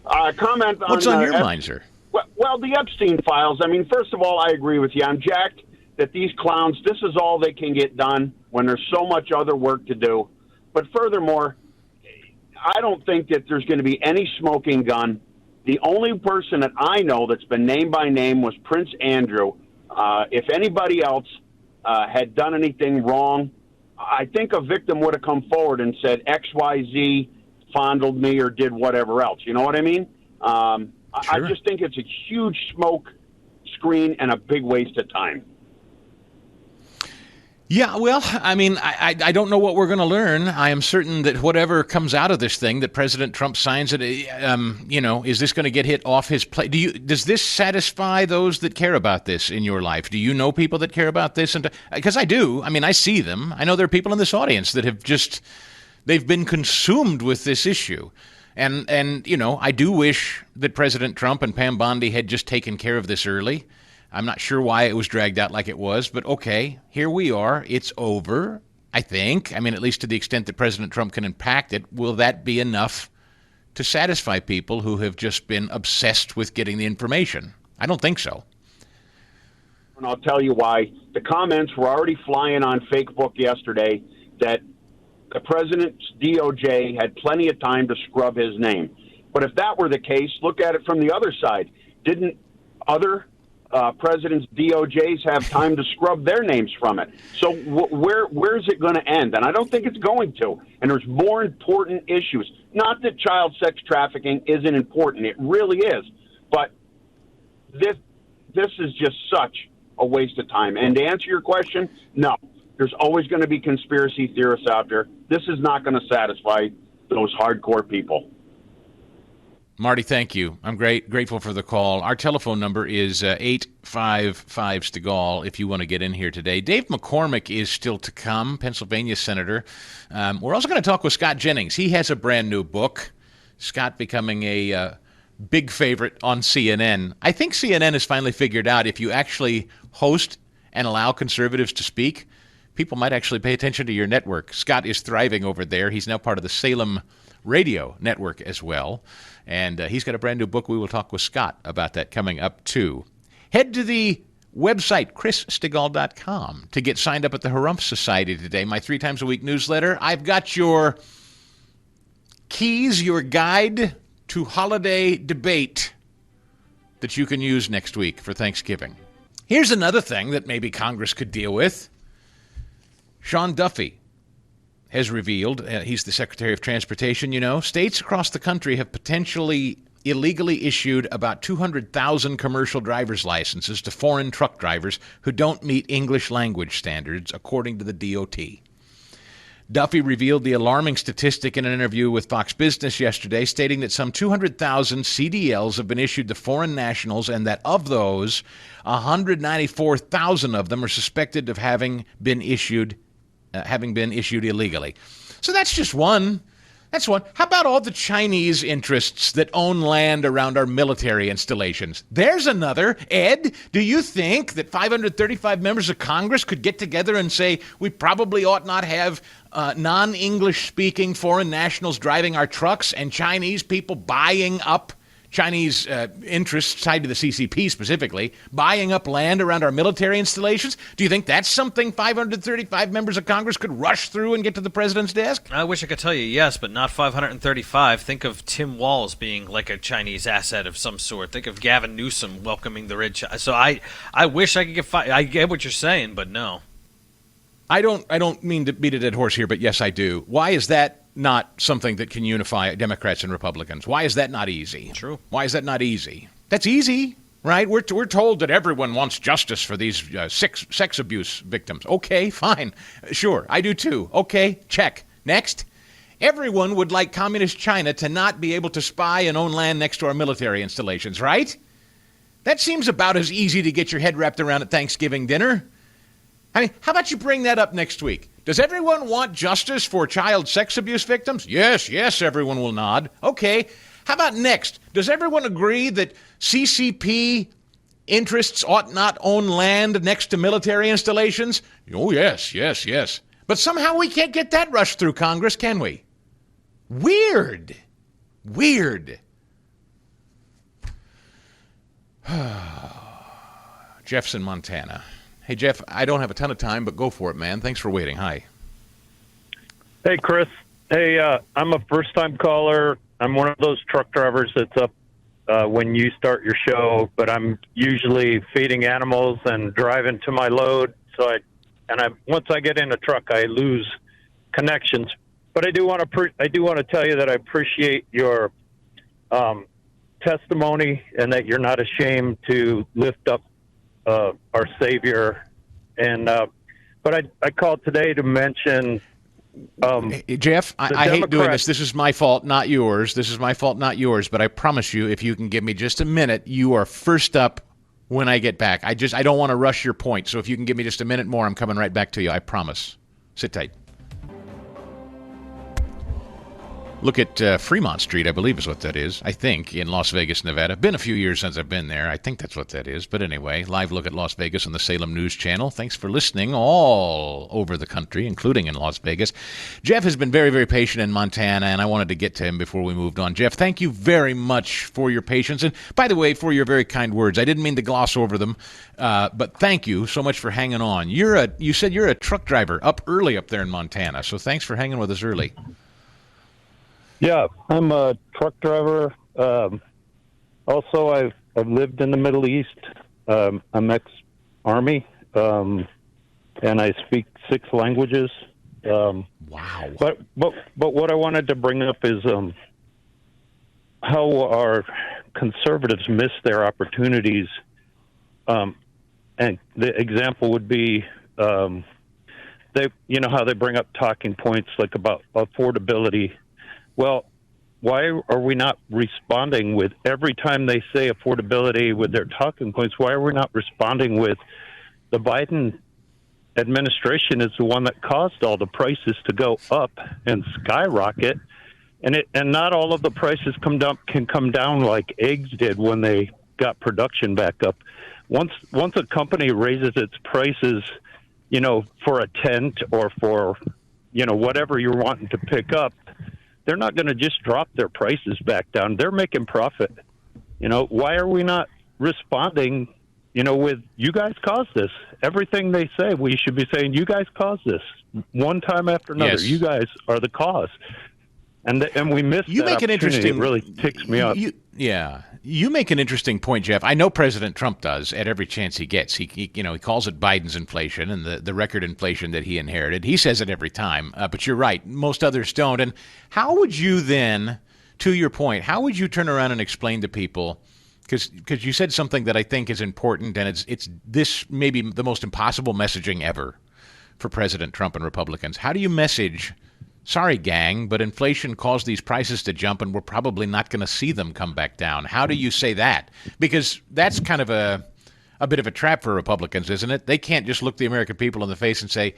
Comment on... What's on your mind, sir? Well, the Epstein files. I mean, first of all, I agree with you. I'm jacked that these clowns, this is all they can get done when there's so much other work to do. But furthermore, I don't think that there's going to be any smoking gun. The only person that I know that's been named by name was Prince Andrew. If anybody else had done anything wrong, I think a victim would have come forward and said XYZ fondled me or did whatever else. You know what I mean? Sure. I just think it's a huge smoke screen and a big waste of time. Yeah, well, I mean, I don't know what we're going to learn. I am certain that whatever comes out of this thing, that President Trump signs it, is this going to get hit off his plate? Does this satisfy those that care about this in your life? Do you know people that care about this? Because I do. I mean, I see them. I know there are people in this audience that have they've been consumed with this issue. And I do wish that President Trump and Pam Bondi had just taken care of this early. I'm not sure why it was dragged out like it was, but okay, here we are. It's over, I think. I mean, at least to the extent that President Trump can impact it. Will that be enough to satisfy people who have just been obsessed with getting the information? I don't think so. And I'll tell you why. The comments were already flying on Facebook yesterday that the president's DOJ had plenty of time to scrub his name. But if that were the case, look at it from the other side. Didn't other presidents' DOJs have time to scrub their names from it? So where's it going to end? And I don't think it's going to. And there's more important issues. Not that child sex trafficking isn't important. It really is. But this is just such a waste of time. And to answer your question, no. There's always going to be conspiracy theorists out there. This is not going to satisfy those hardcore people. Marty, thank you. I'm grateful for the call. Our telephone number is 855-Stigall if you want to get in here today. Dave McCormick is still to come, Pennsylvania senator. We're also going to talk with Scott Jennings. He has a brand new book. Scott becoming a big favorite on CNN. I think CNN has finally figured out if you actually host and allow conservatives to speak, people might actually pay attention to your network. Scott is thriving over there. He's now part of the Salem Radio Network as well. And he's got a brand new book. We will talk with Scott about that coming up, too. Head to the website, chrisstigall.com, to get signed up at the Harumph Society today, my 3 times a week newsletter. I've got your keys, your guide to holiday debate that you can use next week for Thanksgiving. Here's another thing that maybe Congress could deal with. Sean Duffy has revealed, he's the Secretary of Transportation, states across the country have potentially illegally issued about 200,000 commercial driver's licenses to foreign truck drivers who don't meet English language standards, according to the DOT. Duffy revealed the alarming statistic in an interview with Fox Business yesterday, stating that some 200,000 CDLs have been issued to foreign nationals and that of those, 194,000 of them are suspected of having been issued illegally. So that's just one That's one. How about all the Chinese interests that own land around our military installations? There's another. Ed, do you think that 535 members of Congress could get together and say we probably ought not have non-English speaking foreign nationals driving our trucks and Chinese people buying up Chinese interests tied to the CCP specifically, buying up land around our military installations? Do you think that's something 535 members of Congress could rush through and get to the president's desk? I wish I could tell you yes, but not 535. Think of Tim Walz being like a Chinese asset of some sort. Think of Gavin Newsom welcoming the red China. So I wish I could get I get what you're saying, but no. I don't mean to beat a dead horse here, but yes, I do. Why is that not something that can unify Democrats and Republicans? Why is that not easy? True. Why is that not easy? That's easy, right? We're told that everyone wants justice for these sex abuse victims. Okay, fine. Sure, I do too. Okay, check. Next. Everyone would like communist China to not be able to spy and own land next to our military installations, right? That seems about as easy to get your head wrapped around at Thanksgiving dinner. I mean, how about you bring that up next week? Does everyone want justice for child sex abuse victims? Yes, everyone will nod. Okay. How about next? Does everyone agree that CCP interests ought not own land next to military installations? Oh, yes. But somehow we can't get that rushed through Congress, can we? Weird. Jeff's in Montana. Hey, Jeff, I don't have a ton of time, but go for it, man. Thanks for waiting. Hi. Hey, Chris. Hey, I'm a first-time caller. I'm one of those truck drivers that's up when you start your show, but I'm usually feeding animals and driving to my load. Once I get in a truck, I lose connections. But I do want to tell you that I appreciate your testimony and that you're not ashamed to lift up our Savior, but I called today to mention. Jeff, I hate doing this. This is my fault, not yours. But I promise you, if you can give me just a minute, you are first up when I get back. I don't want to rush your point. So if you can give me just a minute more, I'm coming right back to you. I promise. Sit tight. Look at Fremont Street, I believe is what that is, I think, in Las Vegas, Nevada. Been a few years since I've been there. I think that's what that is. But anyway, live look at Las Vegas on the Salem News Channel. Thanks for listening all over the country, including in Las Vegas. Jeff has been very, very patient in Montana, and I wanted to get to him before we moved on. Jeff, thank you very much for your patience. And by the way, for your very kind words. I didn't mean to gloss over them, but thank you so much for hanging on. You said you're a truck driver up early up there in Montana, so thanks for hanging with us early. Yeah, I'm a truck driver. Also, I've lived in the Middle East. I'm ex-Army, and I speak 6 languages. Wow! But what I wanted to bring up is how our conservatives miss their opportunities. And the example would be, how they bring up talking points like about affordability. Well, why are we not responding with every time they say affordability with their talking points? Why are we not responding with the Biden administration is the one that caused all the prices to go up and skyrocket, and not all of the prices can come down like eggs did when they got production back up. Once a company raises its prices, for a tent or for whatever you're wanting to pick up, they're not going to just drop their prices back down. They're making profit. Why are we not responding, with you guys caused this? Everything they say, we should be saying, you guys caused this one time after another. Yes. You guys are the cause. And we miss You that make an opportunity. interesting. It really ticks me off. You make an interesting point, Jeff. I know President Trump does at every chance he gets. He calls it Biden's inflation and the record inflation that he inherited. He says it every time. But you're right, most others don't. And how would you then, to your point, how would you turn around and explain to people? Because you said something that I think is important, and it's this maybe the most impossible messaging ever for President Trump and Republicans. How do you message? Sorry, gang, but inflation caused these prices to jump, and we're probably not going to see them come back down. How do you say that? Because that's kind of a bit of a trap for Republicans, isn't it? They can't just look the American people in the face and say,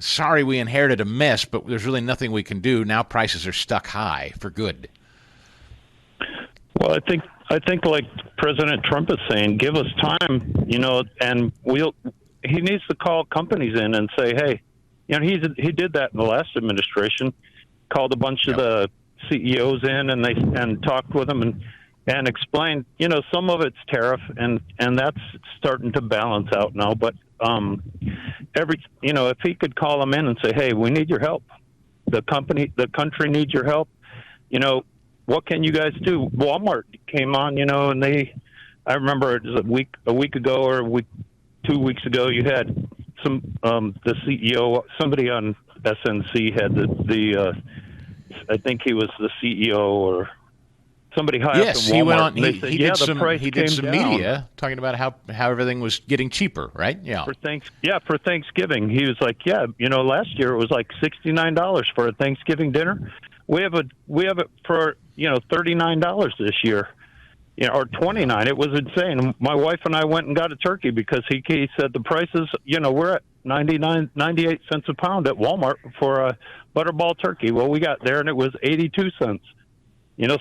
sorry we inherited a mess, but there's really nothing we can do. Now prices are stuck high for good. Well, I think like President Trump is saying, give us time, and he needs to call companies in and say, hey, he did that in the last administration, called a bunch of the CEOs in and talked with them and explained, some of it's tariff and that's starting to balance out now. But if he could call them in and say, hey, we need your help. The country needs your help. What can you guys do? Walmart came on, and I remember it was a week ago or 2 weeks ago, you had the CEO, somebody on SNC had the I think he was the CEO or somebody high up in Walmart. He went on. He did some media talking about how everything was getting cheaper, right? Yeah. For Thanksgiving, he was like, last year it was like $69 for a Thanksgiving dinner. We have it for $39 this year, or $29. It was insane. My wife and I went and got a turkey because he said the prices. We're at 98 cents a pound at Walmart for a butterball turkey. Well, we got there and it was 82 cents.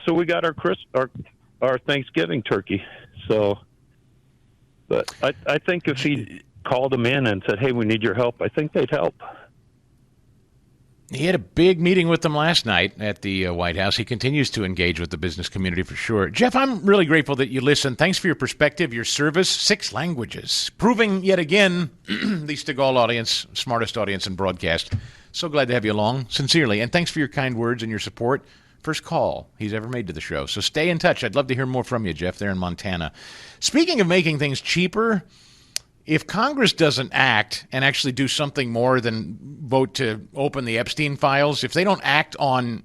So we got our Thanksgiving turkey. So, but I think if he called them in and said, "Hey, we need your help," I think they'd help. He had a big meeting with them last night at the White House. He continues to engage with the business community for sure. Jeff, I'm really grateful that you listen. Thanks for your perspective, your service, 6 languages, proving yet again the Stigall audience, smartest audience in broadcast. So glad to have you along, sincerely. And thanks for your kind words and your support. First call he's ever made to the show. So stay in touch. I'd love to hear more from you, Jeff, there in Montana. Speaking of making things cheaper, if Congress doesn't act and actually do something more than vote to open the Epstein files, if they don't act on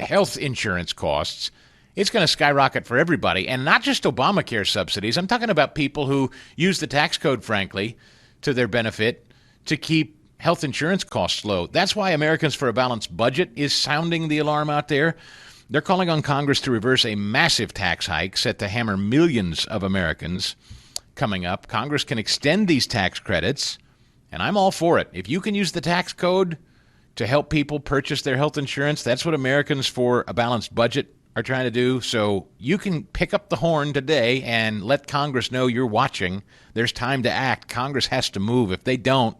health insurance costs, it's going to skyrocket for everybody. And not just Obamacare subsidies. I'm talking about people who use the tax code, frankly, to their benefit to keep health insurance costs low. That's why Americans for a Balanced Budget is sounding the alarm out there. They're calling on Congress to reverse a massive tax hike set to hammer millions of Americans. Coming up, Congress can extend these tax credits, and I'm all for it. If you can use the tax code to help people purchase their health insurance, that's what Americans for a Balanced Budget are trying to do. So you can pick up the horn today and let Congress know you're watching. There's time to act. Congress has to move. If they don't,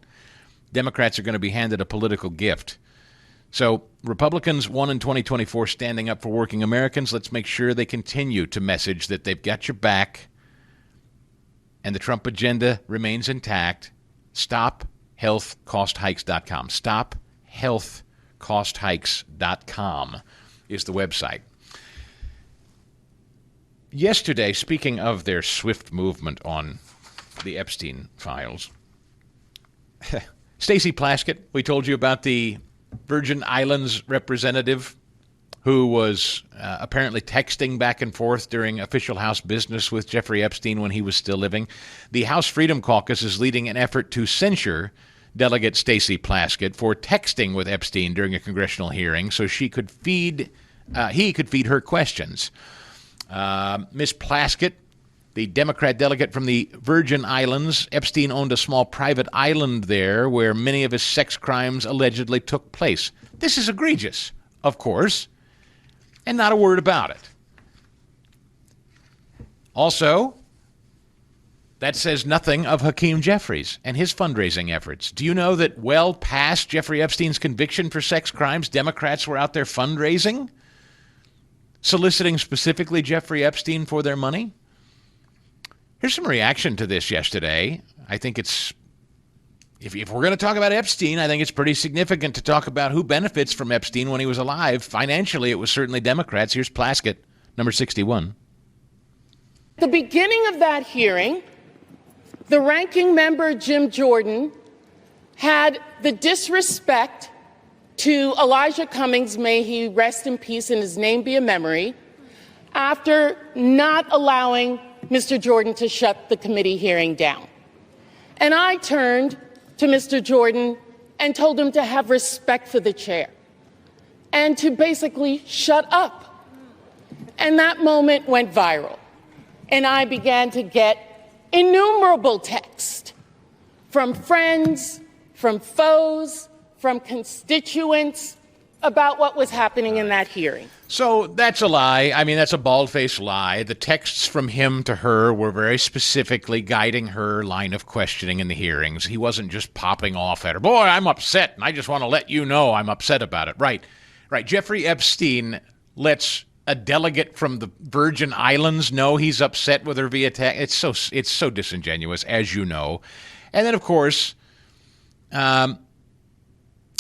Democrats are going to be handed a political gift. So Republicans won in 2024 standing up for working Americans. Let's make sure they continue to message that they've got your back and the Trump agenda remains intact. StopHealthCostHikes.com. StopHealthCostHikes.com is the website. Yesterday, speaking of their swift movement on the Epstein files, Stacey Plaskett, we told you about the Virgin Islands representative who was apparently texting back and forth during official House business with Jeffrey Epstein when he was still living. The House Freedom Caucus is leading an effort to censure Delegate Stacey Plaskett for texting with Epstein during a congressional hearing so he could feed her questions. Ms. Plaskett, the Democrat delegate from the Virgin Islands, Epstein owned a small private island there where many of his sex crimes allegedly took place. This is egregious, of course, and not a word about it. Also, that says nothing of Hakeem Jeffries and his fundraising efforts. Do you know that well past Jeffrey Epstein's conviction for sex crimes, Democrats were out there fundraising, soliciting specifically Jeffrey Epstein for their money? Here's some reaction to this yesterday. I think it's, if we're going to talk about Epstein, I think it's pretty significant to talk about who benefits from Epstein when he was alive. Financially, it was certainly Democrats. Here's Plaskett, number 61. At the beginning of that hearing, the ranking member, Jim Jordan, had the disrespect to Elijah Cummings, may he rest in peace and his name be a memory, after not allowing Mr. Jordan to shut the committee hearing down. And I turned to Mr. Jordan and told him to have respect for the chair and to basically shut up. And that moment went viral. And I began to get innumerable texts from friends, from foes, from constituents about what was happening in that hearing. So that's a lie. I mean, that's a bald-faced lie. The texts from him to her were very specifically guiding her line of questioning in the hearings. He wasn't just popping off at her. Boy, I'm upset, and I just want to let you know I'm upset about it. Right. Jeffrey Epstein lets a delegate from the Virgin Islands know he's upset with her via text. It's so disingenuous, as you know. And then, of course,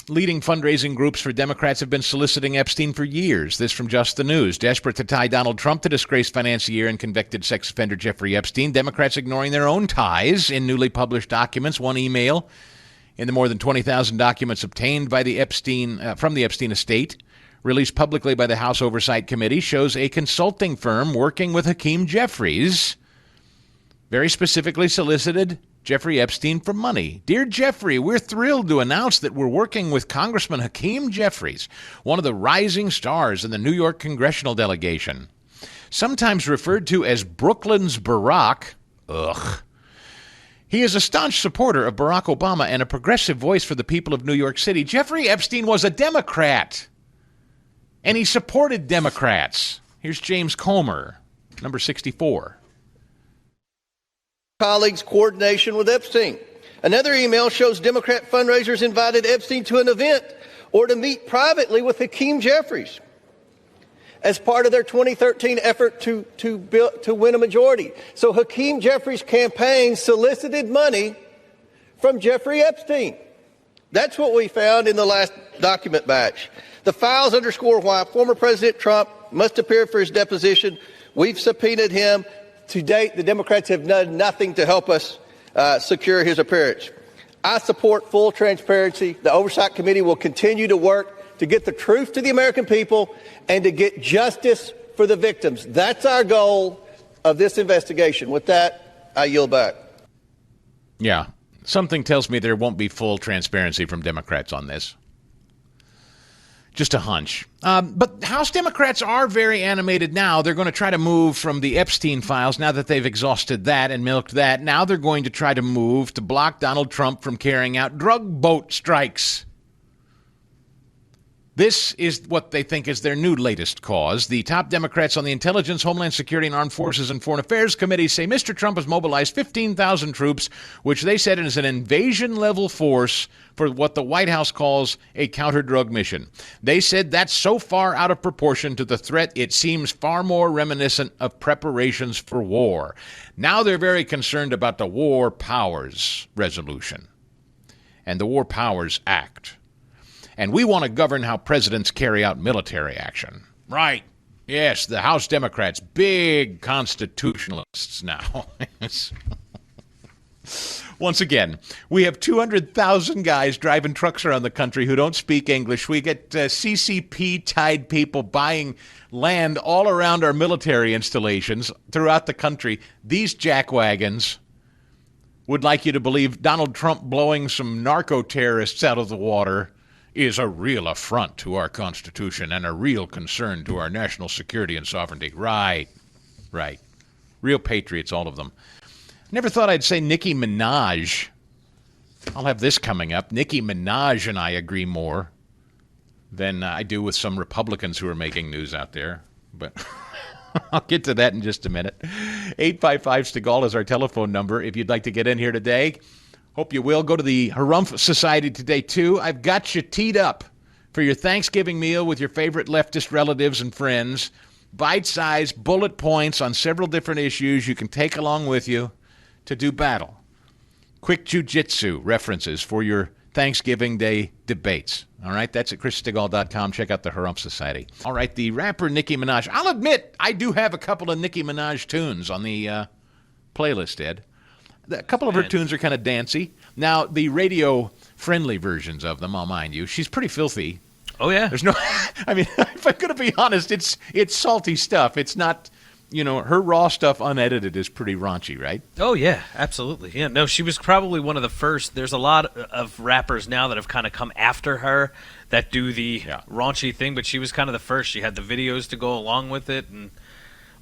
leading fundraising groups for Democrats have been soliciting Epstein for years. This from Just the News. Desperate to tie Donald Trump to disgraced financier and convicted sex offender Jeffrey Epstein, Democrats ignoring their own ties in newly published documents. One email in the more than 20,000 documents obtained by the from the Epstein estate, released publicly by the House Oversight Committee, shows a consulting firm working with Hakeem Jeffries very specifically solicited Jeffrey Epstein for money. Dear Jeffrey, we're thrilled to announce that we're working with Congressman Hakeem Jeffries, one of the rising stars in the New York congressional delegation. Sometimes referred to as Brooklyn's Barack. Ugh. He is a staunch supporter of Barack Obama and a progressive voice for the people of New York City. Jeffrey Epstein was a Democrat, and he supported Democrats. Here's James Comer, number 64. Colleagues' coordination with Epstein. Another email shows Democrat fundraisers invited Epstein to an event or to meet privately with Hakeem Jeffries as part of their 2013 effort to win a majority. So Hakeem Jeffries' campaign solicited money from Jeffrey Epstein. That's what we found in the last document batch. The files underscore why former President Trump must appear for his deposition. We've subpoenaed him. To date, the Democrats have done nothing to help us secure his appearance. I support full transparency. The Oversight Committee will continue to work to get the truth to the American people and to get justice for the victims. That's our goal of this investigation. With that, I yield back. Yeah, something tells me there won't be full transparency from Democrats on this. Just a hunch. But House Democrats are very animated now. They're going to try to move from the Epstein files now that they've exhausted that and milked that. Now they're going to try to move to block Donald Trump from carrying out drug boat strikes. This is what they think is their new latest cause. The top Democrats on the Intelligence, Homeland Security, and Armed Forces and Foreign Affairs Committees say Mr. Trump has mobilized 15,000 troops, which they said is an invasion-level force for what the White House calls a counter-drug mission. They said that's so far out of proportion to the threat, it seems far more reminiscent of preparations for war. Now they're very concerned about the War Powers Resolution and the War Powers Act. And we want to govern how presidents carry out military action. Right. Yes, the House Democrats, big constitutionalists now. Once again, we have 200,000 guys driving trucks around the country who don't speak English. We get CCP-tied people buying land all around our military installations throughout the country. These jackwagons would like you to believe Donald Trump blowing some narco-terrorists out of the water is a real affront to our Constitution and a real concern to our national security and sovereignty. Right. Real patriots, all of them. Never thought I'd say Nicki Minaj. I'll have this coming up. Nicki Minaj and I agree more than I do with some Republicans who are making news out there. But I'll get to that in just a minute. 855-STIGAL is our telephone number if you'd like to get in here today. Hope you will. Go to the Harumph Society today, too. I've got you teed up for your Thanksgiving meal with your favorite leftist relatives and friends. Bite-sized bullet points on several different issues you can take along with you to do battle. Quick jujitsu references for your Thanksgiving Day debates. All right, that's at chrisstigall.com. Check out the Harumph Society. All right, the rapper Nicki Minaj. I'll admit, I do have a couple of Nicki Minaj tunes on the playlist, Ed. A couple of her tunes are kind of dancey. Now, the radio-friendly versions of them, I'll mind you, she's pretty filthy. Oh, yeah. There's no, I mean, if I'm going to be honest, it's salty stuff. It's not, her raw stuff unedited is pretty raunchy, right? Oh, yeah, absolutely. Yeah, no, she was probably one of the first. There's a lot of rappers now that have kind of come after her that do the raunchy thing, but she was kind of the first. She had the videos to go along with it,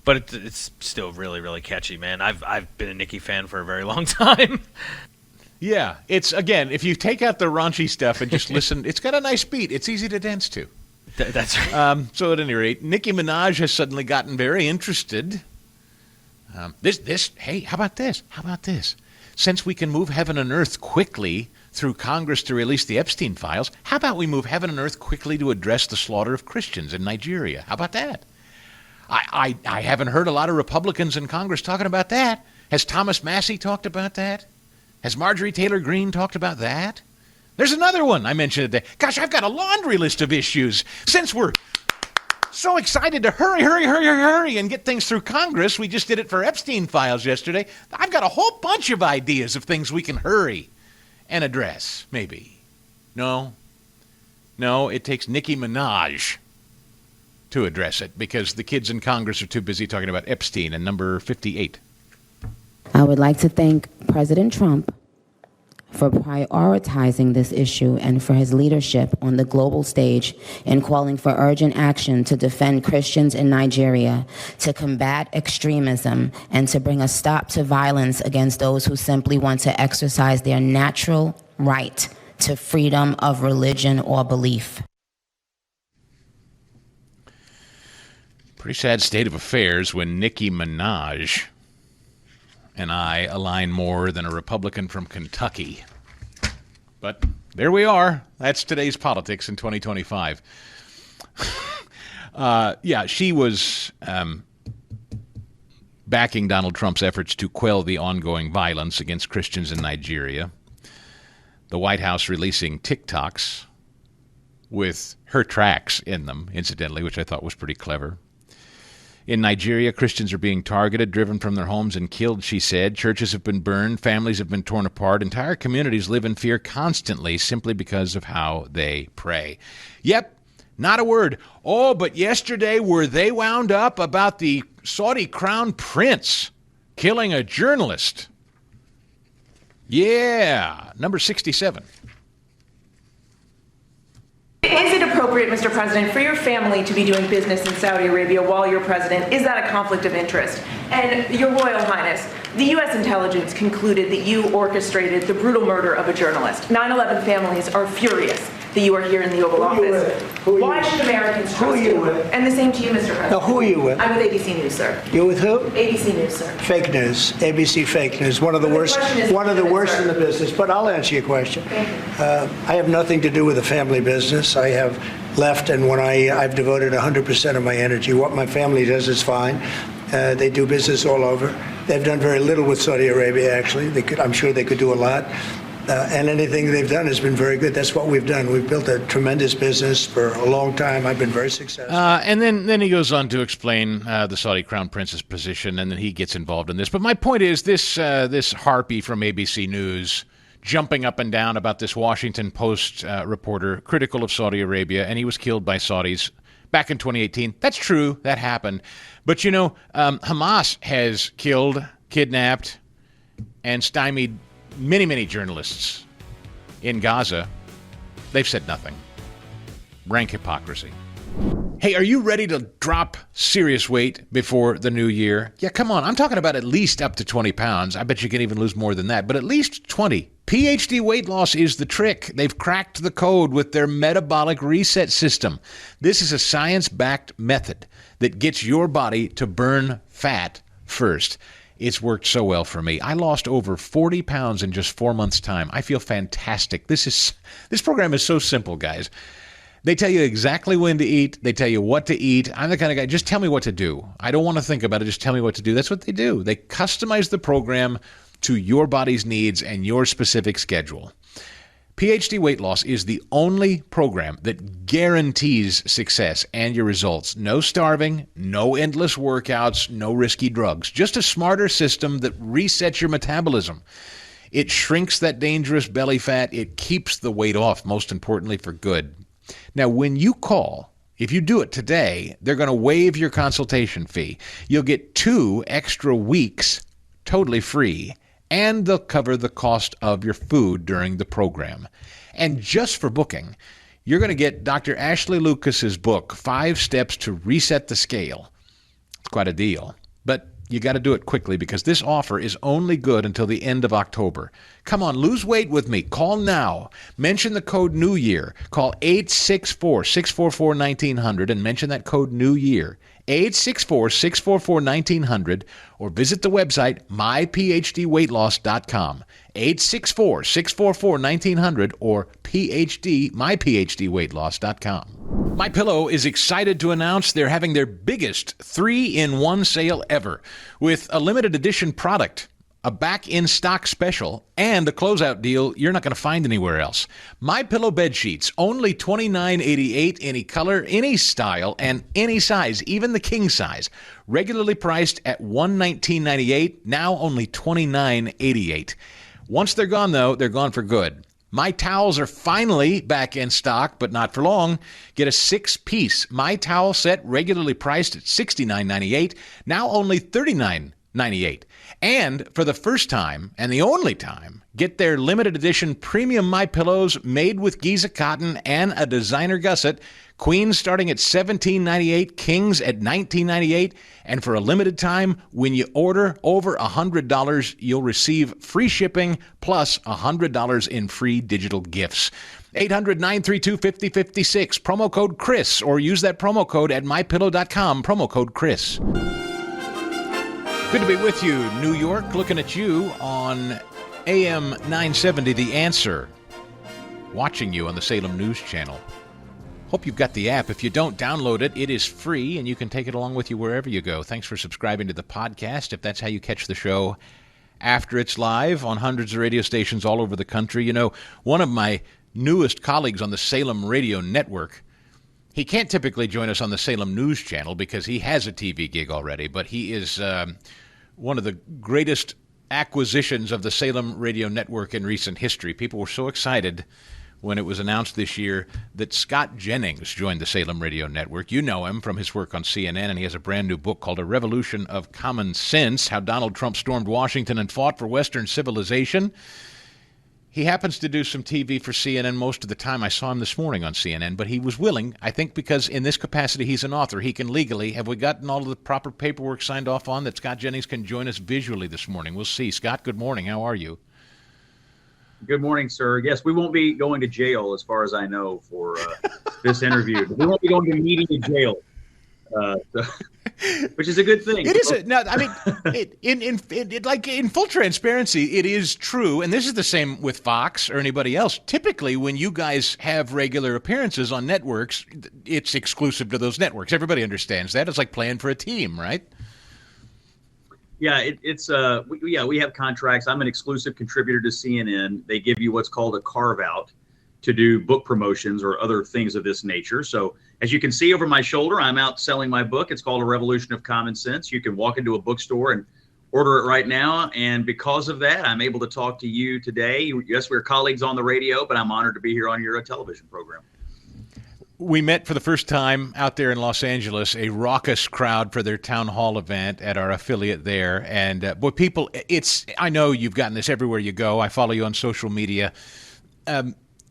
but it's still really, really catchy, man. I've been a Nicki fan for a very long time. Yeah, it's, again, if you take out the raunchy stuff and just listen, it's got a nice beat. It's easy to dance to. That's right. So at any rate, Nicki Minaj has suddenly gotten very interested. Hey, how about this? How about this? Since we can move heaven and earth quickly through Congress to release the Epstein files, how about we move heaven and earth quickly to address the slaughter of Christians in Nigeria? How about that? I haven't heard a lot of Republicans in Congress talking about that. Has Thomas Massey talked about that? Has Marjorie Taylor Greene talked about that? There's another one I mentioned today. Gosh, I've got a laundry list of issues. Since we're so excited to hurry and get things through Congress, we just did it for Epstein files yesterday. I've got a whole bunch of ideas of things we can hurry and address, maybe. No, it takes Nicki Minaj to address it because the kids in Congress are too busy talking about Epstein and number 58. I would like to thank President Trump for prioritizing this issue and for his leadership on the global stage in calling for urgent action to defend Christians in Nigeria, to combat extremism, and to bring a stop to violence against those who simply want to exercise their natural right to freedom of religion or belief. Pretty sad state of affairs when Nicki Minaj and I align more than a Republican from Kentucky. But there we are. That's today's politics in 2025. She was backing Donald Trump's efforts to quell the ongoing violence against Christians in Nigeria. The White House releasing TikToks with her tracks in them, incidentally, which I thought was pretty clever. In Nigeria, Christians are being targeted, driven from their homes, and killed, she said. Churches have been burned, families have been torn apart, entire communities live in fear constantly simply because of how they pray. Yep, not a word. Oh, but yesterday were they wound up about the Saudi crown prince killing a journalist? Yeah, number 67. Is it appropriate, Mr. President, for your family to be doing business in Saudi Arabia while you're president? Is that a conflict of interest? And Your Royal Highness, the U.S. intelligence concluded that you orchestrated the brutal murder of a journalist. 9/11 families are furious that you are here in the Oval Office. Why should Americans trust you? And the same to you, Mr. President. Now, who are you with? I'm with ABC News, sir. You're with who? ABC News, sir. Fake news. ABC fake news. One of the worst in the business. But I'll answer your question. Thank you. I have nothing to do with the family business. I have left, and when I've devoted 100% of my energy. What my family does is fine. They do business all over. They've done very little with Saudi Arabia, actually. I'm sure they could do a lot. And anything they've done has been very good. That's what we've done. We've built a tremendous business for a long time. I've been very successful. And then he goes on to explain the Saudi crown prince's position, and then he gets involved in this. But my point is this harpy from ABC News jumping up and down about this Washington Post reporter critical of Saudi Arabia, and he was killed by Saudis back in 2018. That's true. That happened. But, Hamas has killed, kidnapped, and stymied many journalists in Gaza. They've said nothing. Rank hypocrisy. Hey, are you ready to drop serious weight before the new year? Yeah, come on. I'm talking about at least up to 20 pounds. I bet you can even lose more than that, but at least 20. PhD Weight Loss is the trick. They've cracked the code with their metabolic reset system. This is a science-backed method that gets your body to burn fat first. It's worked so well for me. I lost over 40 pounds in just 4 months' time. I feel fantastic. This program is so simple, guys. They tell you exactly when to eat. They tell you what to eat. I'm the kind of guy, just tell me what to do. I don't want to think about it. Just tell me what to do. That's what they do. They customize the program to your body's needs and your specific schedule. PhD Weight Loss is the only program that guarantees success and your results. No starving, no endless workouts, no risky drugs. Just a smarter system that resets your metabolism. It shrinks that dangerous belly fat. It keeps the weight off, most importantly, for good. Now, when you call, if you do it today, they're going to waive your consultation fee. You'll get 2 extra weeks totally free, and they'll cover the cost of your food during the program. And just for booking, you're going to get Dr. Ashley Lucas's book, 5 Steps to Reset the Scale. It's quite a deal. But you got to do it quickly because this offer is only good until the end of October. Come on, lose weight with me. Call now. Mention the code New Year. Call 864-644-1900 and mention that code New Year. 864-644-1900 or visit the website myphdweightloss.com. 864-644-1900 or myphdweightloss.com. MyPillow is excited to announce they're having their biggest 3-in-1 sale ever with a limited edition product, a back-in-stock special, and a closeout deal you're not going to find anywhere else. MyPillow bed sheets, only $29.88, any color, any style, and any size, even the king size. Regularly priced at $119.98, now only $29.88. Once they're gone, though, they're gone for good. My towels are finally back in stock, but not for long. Get a 6-piece My Towel set, regularly priced at $69.98, now only $39.98. And for the first time, and the only time, get their limited edition premium My Pillows made with Giza cotton and a designer gusset. Queens starting at $17.98, kings at $19.98. And for a limited time, when you order over $100, you'll receive free shipping plus $100 in free digital gifts. 800-932-5056, promo code Chris, or use that promo code at mypillow.com, promo code Chris. Good to be with you, New York. Looking at you on AM 970, The Answer. Watching you on the Salem News Channel. Hope you've got the app. If you don't, download it. It is free, and you can take it along with you wherever you go. Thanks for subscribing to the podcast. If that's how you catch the show after it's live on hundreds of radio stations all over the country. You know, one of my newest colleagues on the Salem Radio Network, he can't typically join us on the Salem News Channel because he has a TV gig already, but he is one of the greatest acquisitions of the Salem Radio Network in recent history. People were so excited when it was announced this year that Scott Jennings joined the Salem Radio Network. You know him from his work on CNN, and he has a brand new book called A Revolution of Common Sense, How Donald Trump Stormed Washington and Fought for Western Civilization. He happens to do some TV for CNN most of the time. I saw him this morning on CNN, but he was willing, I think because in this capacity he's an author, he can legally, have we gotten all of the proper paperwork signed off on that Scott Jennings can join us visually this morning? We'll see. Scott, good morning. How are you? Good morning, sir. Yes, we won't be going to jail as far as I know for this interview. We won't be going to meeting in jail, which is a good thing. It is. No, I mean, like in full transparency, it is true, and this is the same with Fox or anybody else. Typically, when you guys have regular appearances on networks, it's exclusive to those networks. Everybody understands that. It's like playing for a team, right? Yeah, we have contracts. I'm an exclusive contributor to CNN. They give you what's called a carve-out to do book promotions or other things of this nature. So as you can see over my shoulder, I'm out selling my book. It's called A Revolution of Common Sense. You can walk into a bookstore and order it right now. And because of that, I'm able to talk to you today. Yes, we're colleagues on the radio, but I'm honored to be here on your television program. We met for the first time out there in Los Angeles, a raucous crowd for their town hall event at our affiliate there. And boy, people, I know you've gotten this everywhere you go. I follow you on social media.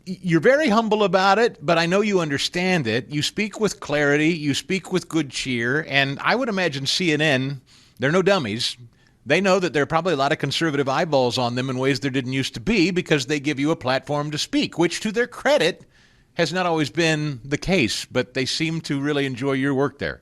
You're very humble about it, but I know you understand it. You speak with clarity. You speak with good cheer. And I would imagine CNN, they're no dummies. They know that there are probably a lot of conservative eyeballs on them in ways there didn't used to be because they give you a platform to speak, which to their credit has not always been the case, but they seem to really enjoy your work there.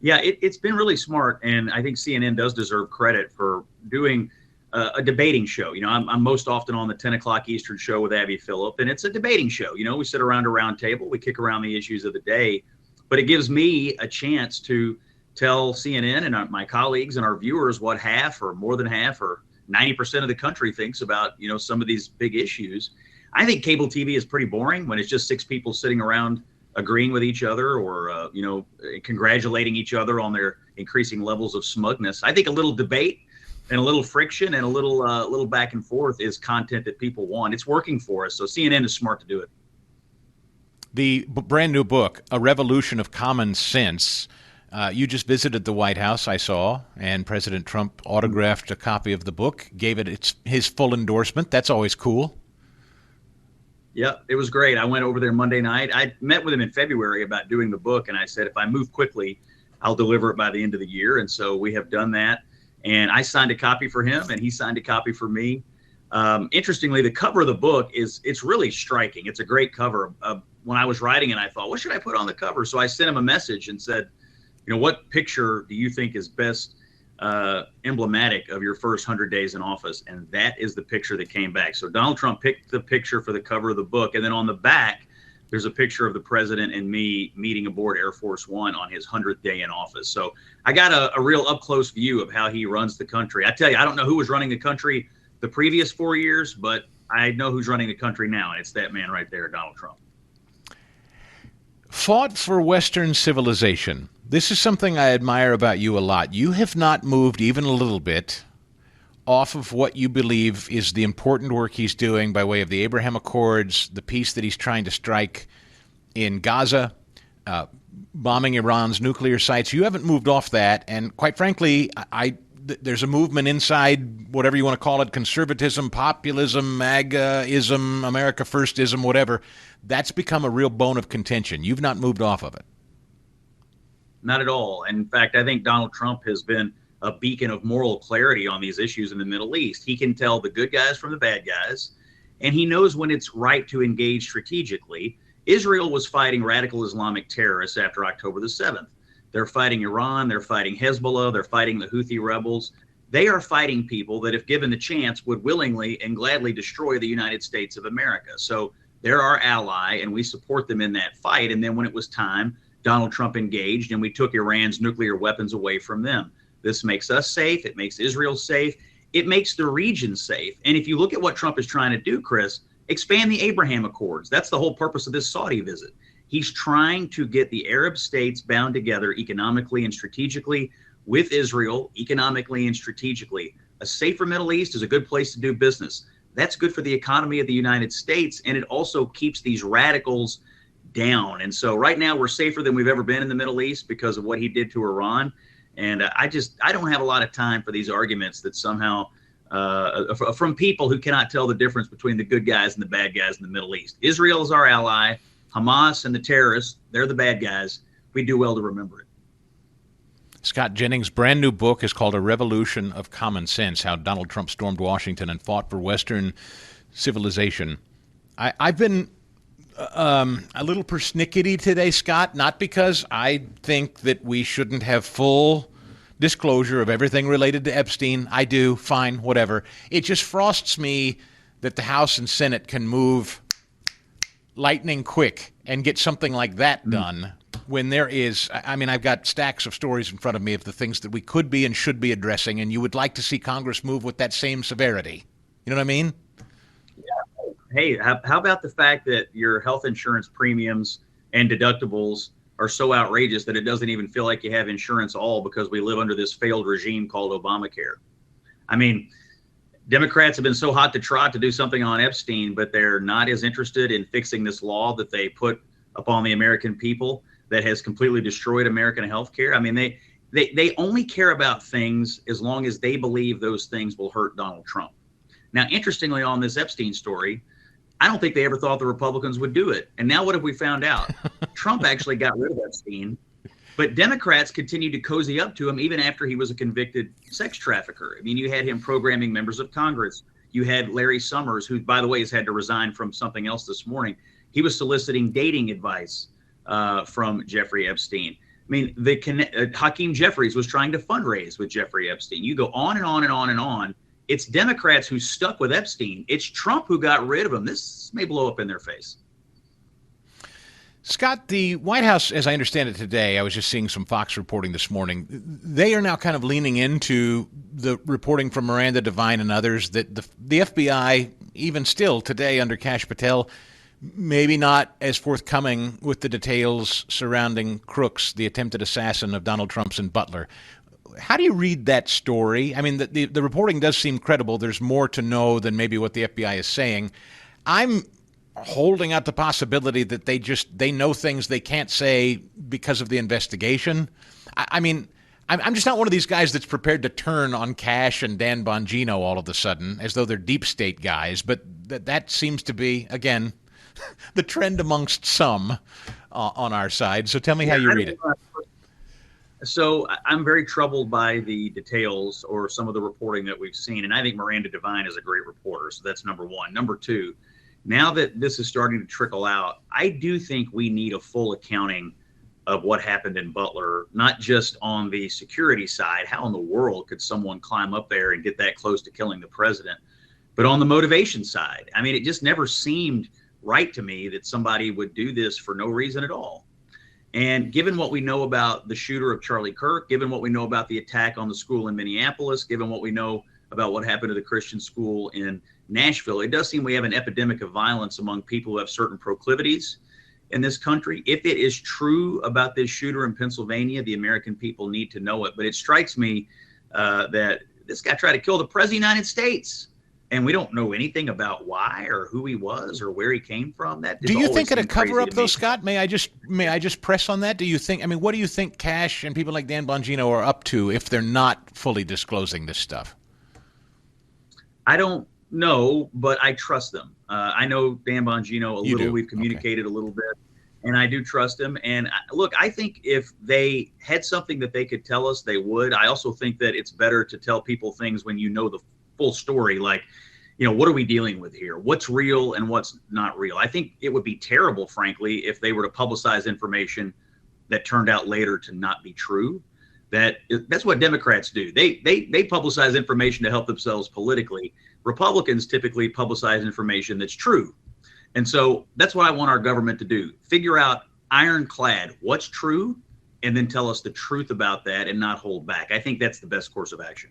Yeah, it's been really smart, and I think CNN does deserve credit for doing a debating show. You know, I'm most often on the 10 o'clock Eastern show with Abby Phillip, and it's a debating show. You know, we sit around a round table, we kick around the issues of the day, but it gives me a chance to tell CNN and my colleagues and our viewers what half or more than half or 90% of the country thinks about, you know, some of these big issues. I think cable TV is pretty boring when it's just six people sitting around agreeing with each other or, congratulating each other on their increasing levels of smugness. I think a little debate and a little friction and a little back and forth is content that people want. It's working for us. So CNN is smart to do it. The brand new book, A Revolution of Common Sense. You just visited the White House, I saw, and President Trump autographed a copy of the book, gave it his full endorsement. That's always cool. Yeah, it was great. I went over there Monday night. I met with him in February about doing the book, and I said, if I move quickly, I'll deliver it by the end of the year. And so we have done that. And I signed a copy for him, and he signed a copy for me. Interestingly, the cover of the book it's really striking. It's a great cover. When I was writing it, I thought, what should I put on the cover? So I sent him a message and said, what picture do you think is best emblematic of your first 100 days in office? And that is the picture that came back. So Donald Trump picked the picture for the cover of the book. And then on the back, there's a picture of the president and me meeting aboard Air Force One on his 100th day in office. So I got a real up-close view of how he runs the country. I tell you, I don't know who was running the country the previous 4 years, but I know who's running the country now, and it's that man right there, Donald Trump. Fought for Western civilization. This is something I admire about you a lot. You have not moved even a little bit off of what you believe is the important work he's doing by way of the Abraham Accords, the peace that he's trying to strike in Gaza, bombing Iran's nuclear sites. You haven't moved off that, and quite frankly, there's a movement inside, whatever you want to call it, conservatism, populism, MAGA-ism, America First-ism, whatever. That's become a real bone of contention. You've not moved off of it. Not at all. In fact, I think Donald Trump has been a beacon of moral clarity on these issues in the Middle East. He can tell the good guys from the bad guys, and he knows when it's right to engage strategically. Israel was fighting radical Islamic terrorists after October the 7th. They're fighting Iran, they're fighting Hezbollah, they're fighting the Houthi rebels. They are fighting people that, if given the chance, would willingly and gladly destroy the United States of America. So they're our ally, and we support them in that fight. And then when it was time, Donald Trump engaged, and we took Iran's nuclear weapons away from them. This makes us safe. It makes Israel safe. It makes the region safe. And if you look at what Trump is trying to do, Chris, expand the Abraham Accords. That's the whole purpose of this Saudi visit. He's trying to get the Arab states bound together economically and strategically with Israel, economically and strategically. A safer Middle East is a good place to do business. That's good for the economy of the United States, and it also keeps these radicals down. And so right now we're safer than we've ever been in the Middle East because of what he did to Iran. And I don't have a lot of time for these arguments that somehow from people who cannot tell the difference between the good guys and the bad guys in the Middle East. Israel is our ally. Hamas and the terrorists, they're the bad guys. We do well to remember it. Scott Jennings' brand new book is called A Revolution of Common Sense, How Donald Trump Stormed Washington and Fought for Western Civilization. I've been a little persnickety today, Scott, not because I think that we shouldn't have full disclosure of everything related to Epstein. I do, fine, whatever. It just frosts me that the House and Senate can move lightning quick and get something like that done when there is, I've got stacks of stories in front of me of the things that we could be and should be addressing, and you would like to see Congress move with that same severity. You know what I mean? Yeah. Hey, how about the fact that your health insurance premiums and deductibles are so outrageous that it doesn't even feel like you have insurance at all because we live under this failed regime called Obamacare? I mean, Democrats have been so hot to trot to do something on Epstein, but they're not as interested in fixing this law that they put upon the American people that has completely destroyed American health care. I mean, they only care about things as long as they believe those things will hurt Donald Trump. Now, interestingly, on this Epstein story, I don't think they ever thought the Republicans would do it. And now what have we found out? Trump actually got rid of Epstein, but Democrats continued to cozy up to him even after he was a convicted sex trafficker. I mean, you had him programming members of Congress. You had Larry Summers, who, by the way, has had to resign from something else this morning. He was soliciting dating advice from Jeffrey Epstein. I mean, Hakeem Jeffries was trying to fundraise with Jeffrey Epstein. You go on and on and on and on. It's Democrats who stuck with Epstein. It's Trump who got rid of him. This may blow up in their face. Scott, the White House, as I understand it today, I was just seeing some Fox reporting this morning, they are now kind of leaning into the reporting from Miranda Devine and others that the FBI, even still today under Kash Patel, maybe not as forthcoming with the details surrounding Crooks, the attempted assassin of Donald Trump's and Butler. How do you read that story? I mean, the reporting does seem credible. There's more to know than maybe what the FBI is saying. I'm holding out the possibility that they know things they can't say because of the investigation. I mean, I'm just not one of these guys that's prepared to turn on Kash and Dan Bongino all of a sudden as though they're deep state guys. But that seems to be, again, the trend amongst some on our side. So tell me how you read it. So I'm very troubled by the details or some of the reporting that we've seen. And I think Miranda Devine is a great reporter. So that's number one. Number two, now that this is starting to trickle out, I do think we need a full accounting of what happened in Butler, not just on the security side. How in the world could someone climb up there and get that close to killing the president? But on the motivation side, I mean, it just never seemed right to me that somebody would do this for no reason at all. And given what we know about the shooter of Charlie Kirk, given what we know about the attack on the school in Minneapolis, given what we know about what happened to the Christian school in Nashville, it does seem we have an epidemic of violence among people who have certain proclivities in this country. If it is true about this shooter in Pennsylvania, the American people need to know it. But it strikes me that this guy tried to kill the president of the United States, and we don't know anything about why or who he was or where he came from. That do you think it a cover up though, Scott? May I just press on that? Do you think? I mean, what do you think Cash and people like Dan Bongino are up to if they're not fully disclosing this stuff? I don't know, but I trust them. I know Dan Bongino a little. We've communicated a little bit, and I do trust him. And look, I think if they had something that they could tell us, they would. I also think that it's better to tell people things when you know the full story, like, what are we dealing with here? What's real and what's not real? I think it would be terrible, frankly, if they were to publicize information that turned out later to not be true. That's what Democrats do. They publicize information to help themselves politically. Republicans typically publicize information that's true. And so that's what I want our government to do. Figure out ironclad what's true and then tell us the truth about that and not hold back. I think that's the best course of action.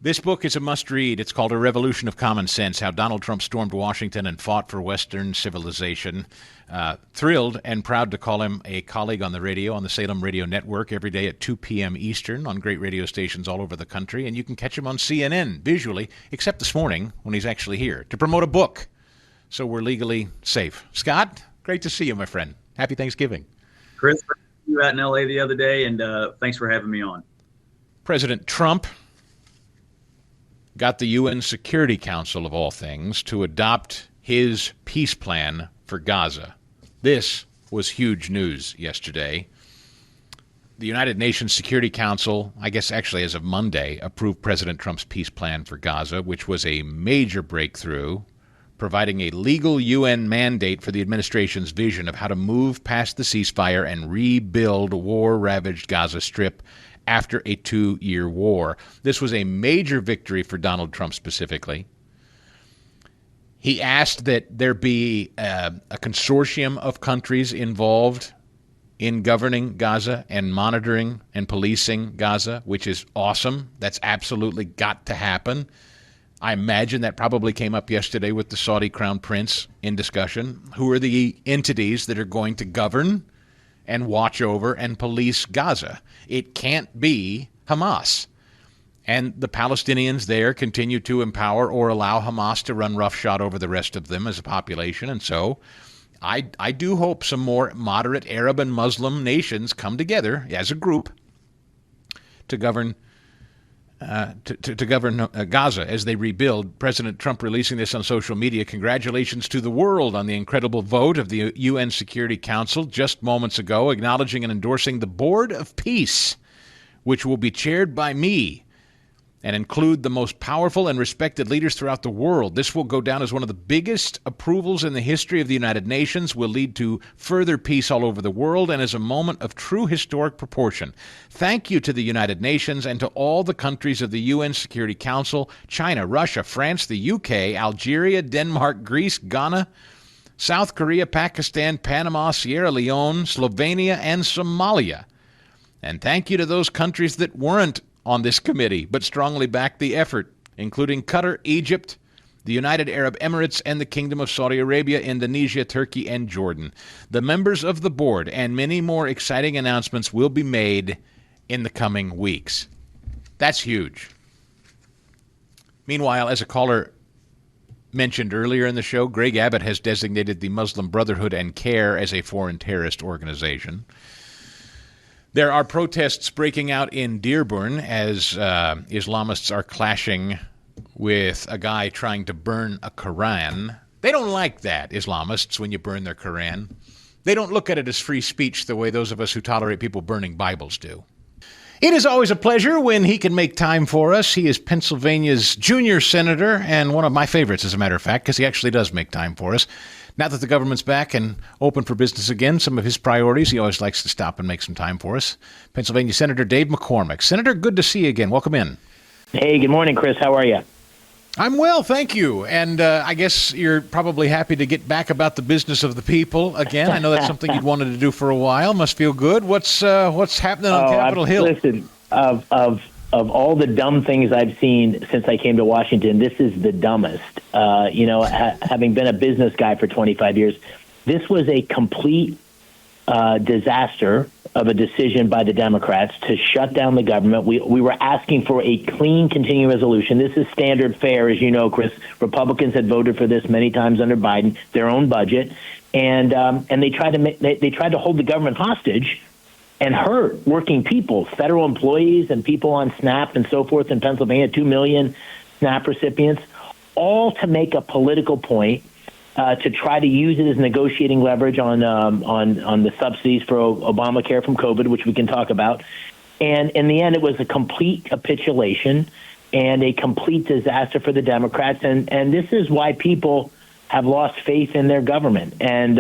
This book is a must-read. It's called A Revolution of Common Sense, How Donald Trump Stormed Washington and Fought for Western Civilization. Thrilled and proud to call him a colleague on the radio, on the Salem Radio Network, every day at 2 p.m. Eastern on great radio stations all over the country. And you can catch him on CNN visually, except this morning when he's actually here to promote a book. So we're legally safe. Scott, great to see you, my friend. Happy Thanksgiving. Chris, you were out in L.A. the other day, and thanks for having me on. President Trump got the UN Security Council, of all things, to adopt his peace plan for Gaza. This was huge news yesterday. The United Nations Security Council, I guess actually as of Monday, approved President Trump's peace plan for Gaza, which was a major breakthrough, providing a legal UN mandate for the administration's vision of how to move past the ceasefire and rebuild war-ravaged Gaza Strip after a 2-year war. This was a major victory for Donald Trump specifically. He asked that there be a consortium of countries involved in governing Gaza and monitoring and policing Gaza, which is awesome. That's absolutely got to happen. I imagine that probably came up yesterday with the Saudi Crown Prince in discussion. Who are the entities that are going to govern and watch over and police Gaza? It can't be Hamas. And the Palestinians there continue to empower or allow Hamas to run roughshod over the rest of them as a population. And so I do hope some more moderate Arab and Muslim nations come together as a group to govern Gaza as they rebuild. President Trump releasing this on social media. Congratulations to the world on the incredible vote of the UN Security Council just moments ago, acknowledging and endorsing the Board of Peace, which will be chaired by me and include the most powerful and respected leaders throughout the world. This will go down as one of the biggest approvals in the history of the United Nations, will lead to further peace all over the world, and is a moment of true historic proportion. Thank you to the United Nations and to all the countries of the UN Security Council, China, Russia, France, the UK, Algeria, Denmark, Greece, Ghana, South Korea, Pakistan, Panama, Sierra Leone, Slovenia, and Somalia. And thank you to those countries that weren't on this committee, but strongly backed the effort, including Qatar, Egypt, the United Arab Emirates, and the Kingdom of Saudi Arabia, Indonesia, Turkey, and Jordan. The members of the board and many more exciting announcements will be made in the coming weeks. That's huge. Meanwhile, as a caller mentioned earlier in the show, Greg Abbott has designated the Muslim Brotherhood and CARE as a foreign terrorist organization. There are protests breaking out in Dearborn as Islamists are clashing with a guy trying to burn a Quran. They don't like that, Islamists, when you burn their Quran. They don't look at it as free speech the way those of us who tolerate people burning Bibles do. It is always a pleasure when he can make time for us. He is Pennsylvania's junior senator and one of my favorites, as a matter of fact, because he actually does make time for us. Now that the government's back and open for business again, some of his priorities, he always likes to stop and make some time for us. Pennsylvania Senator Dave McCormick. Senator, good to see you again. Welcome in. Hey, good morning, Chris. How are you? I'm well, thank you. And I guess you're probably happy to get back about the business of the people again. I know that's something you'd wanted to do for a while. Must feel good. What's happening on Capitol Hill? Listen, of all the dumb things I've seen since I came to Washington, this is the dumbest. Having been a business guy for 25 years, this was a complete disaster of a decision by the Democrats to shut down the government. We were asking for a clean continuing resolution. This is standard fare, as you know, Chris. Republicans had voted for this many times under Biden, their own budget, and they tried to hold the government hostage and hurt working people, federal employees and people on SNAP and so forth in Pennsylvania, 2 million SNAP recipients, all to make a political point. To try to use it as negotiating leverage on the subsidies for Obamacare from COVID, which we can talk about. And in the end, it was a complete capitulation and a complete disaster for the Democrats. And this is why people have lost faith in their government. And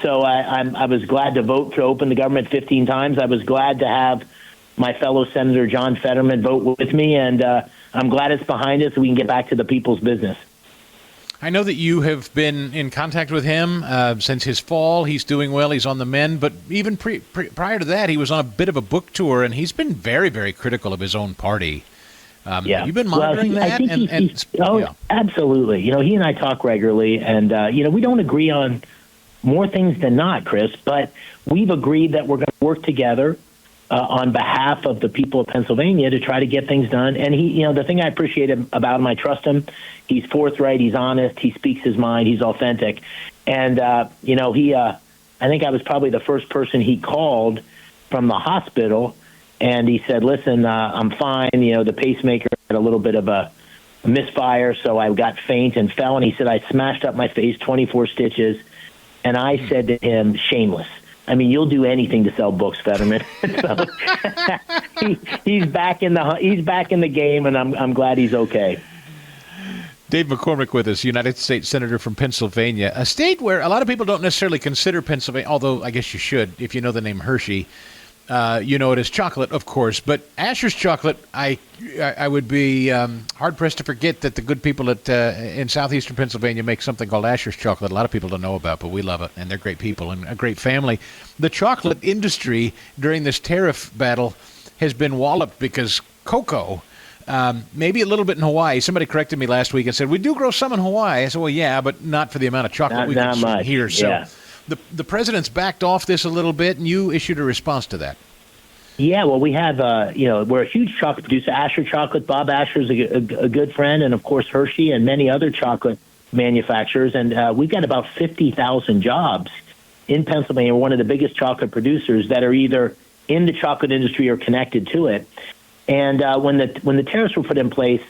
so I was glad to vote to open the government 15 times. I was glad to have my fellow Senator John Fetterman vote with me. And I'm glad it's behind us so we can get back to the people's business. I know that you have been in contact with him since his fall. He's doing well. He's on the mend. But even prior to that, he was on a bit of a book tour, and he's been very, very critical of his own party. You've been monitoring that? Absolutely. He and I talk regularly, and, we don't agree on more things than not, Chris, but we've agreed that we're going to work together on behalf of the people of Pennsylvania to try to get things done. And he, the thing I appreciate about him, I trust him. He's forthright. He's honest. He speaks his mind. He's authentic. And, I think I was probably the first person he called from the hospital. And he said, listen, I'm fine. The pacemaker had a little bit of a misfire. So I got faint and fell. And he said, I smashed up my face, 24 stitches. And I said to him, shameless. I mean, you'll do anything to sell books, Fetterman. So he's back in the game, and I'm glad he's okay. Dave McCormick with us, United States Senator from Pennsylvania, a state where a lot of people don't necessarily consider Pennsylvania, although I guess you should if you know the name Hershey. You know it as chocolate, of course, but Asher's chocolate, I would be hard-pressed to forget that the good people in southeastern Pennsylvania make something called Asher's chocolate. A lot of people don't know about, but we love it, and they're great people and a great family. The chocolate industry during this tariff battle has been walloped because cocoa, maybe a little bit in Hawaii. Somebody corrected me last week and said, we do grow some in Hawaii. I said, well, yeah, but not for the amount of chocolate we consume here. Yeah. So the president's backed off this a little bit, and you issued a response to that. Yeah, well, we have, we're a huge chocolate producer. Asher Chocolate, Bob Asher's a good friend, and, of course, Hershey and many other chocolate manufacturers. And we've got about 50,000 jobs in Pennsylvania. We're one of the biggest chocolate producers that are either in the chocolate industry or connected to it. And when the tariffs were put in place,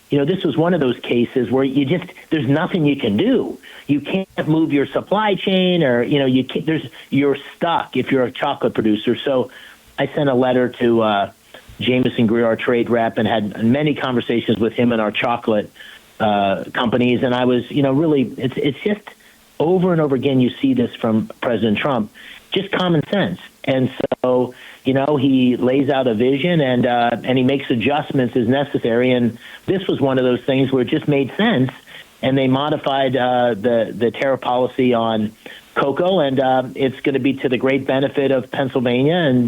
this was one of those cases where there's nothing you can do. You can't move your supply chain, or you're stuck if you're a chocolate producer. So I sent a letter to Jameson Greer, our trade rep, and had many conversations with him and our chocolate companies. And I was, really, it's just over and over again. You see this from President Trump, just common sense. And so, he lays out a vision and he makes adjustments as necessary. And this was one of those things where it just made sense. And they modified the tariff policy on cocoa, and it's going to be to the great benefit of Pennsylvania and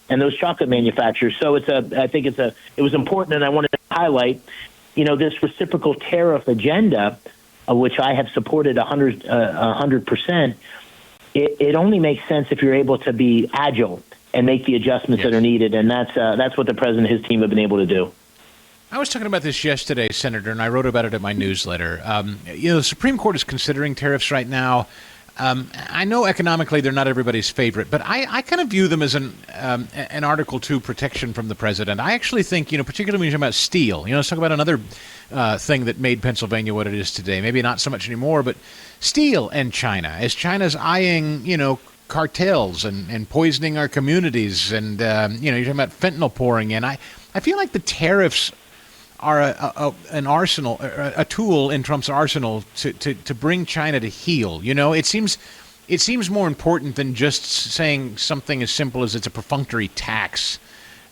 those chocolate manufacturers. So I think it was important, and I wanted to highlight, this reciprocal tariff agenda, which I have supported 100%. It only makes sense if you're able to be agile and make the adjustments that are needed, and that's what the president and his team have been able to do. I was talking about this yesterday, Senator, and I wrote about it in my newsletter. The Supreme Court is considering tariffs right now. I know economically they're not everybody's favorite, but I kind of view them as an Article 2 protection from the president. I actually think, particularly when you're talking about steel, let's talk about another thing that made Pennsylvania what it is today. Maybe not so much anymore, but steel and China. As China's eyeing, cartels and poisoning our communities, and you're talking about fentanyl pouring in. I feel like the tariffs are an arsenal, a tool in Trump's arsenal to bring China to heel. It seems more important than just saying something as simple as it's a perfunctory tax.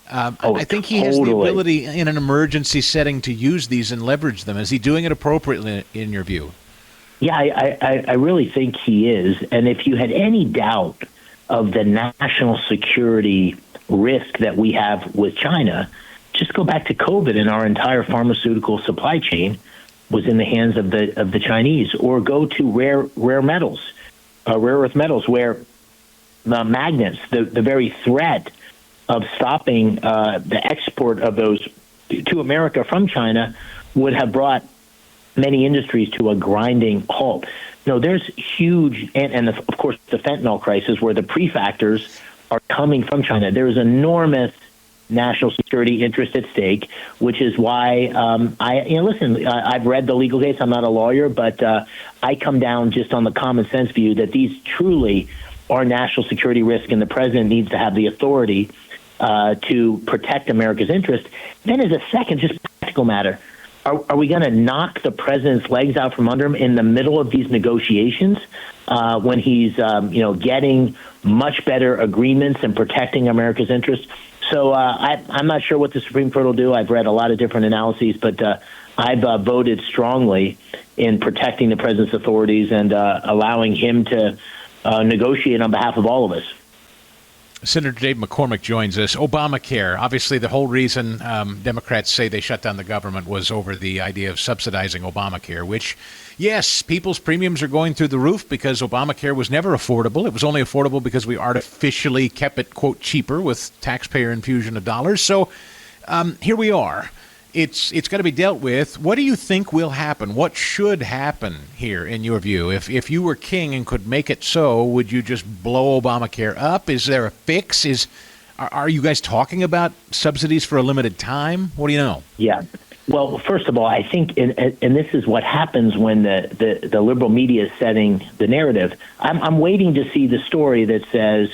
I think he has the ability in an emergency setting to use these and leverage them. Is he doing it appropriately in your view? Yeah, I really think he is. And if you had any doubt of the national security risk that we have with China, just go back to COVID, and our entire pharmaceutical supply chain was in the hands of the Chinese. Or go to rare metals, rare earth metals, where the magnets, the very threat of stopping the export of those to America from China would have brought many industries to a grinding halt. No, there's huge, and of course the fentanyl crisis, where the prefactors are coming from China. There is enormous national security interest at stake, which is why I've read the legal case. I'm not a lawyer, but I come down just on the common sense view that these truly are national security risk, and the president needs to have the authority to protect America's interest. Then, as a second, just practical matter, are we going to knock the president's legs out from under him in the middle of these negotiations when he's getting much better agreements and protecting America's interests? So I'm not sure what the Supreme Court will do. I've read a lot of different analyses, but I've voted strongly in protecting the president's authorities and allowing him to negotiate on behalf of all of us. Senator Dave McCormick joins us. Obamacare. Obviously, the whole reason Democrats say they shut down the government was over the idea of subsidizing Obamacare, which, yes, people's premiums are going through the roof because Obamacare was never affordable. It was only affordable because we artificially kept it, quote, cheaper with taxpayer infusion of dollars. So here we are. It's got to be dealt with. What do you think will happen? What should happen here, in your view? If you were king and could make it so, would you just blow Obamacare up? Is there a fix? Are you guys talking about subsidies for a limited time? What do you know? Yeah. Well, first of all, I think, and this is what happens when the liberal media is setting the narrative. I'm waiting to see the story that says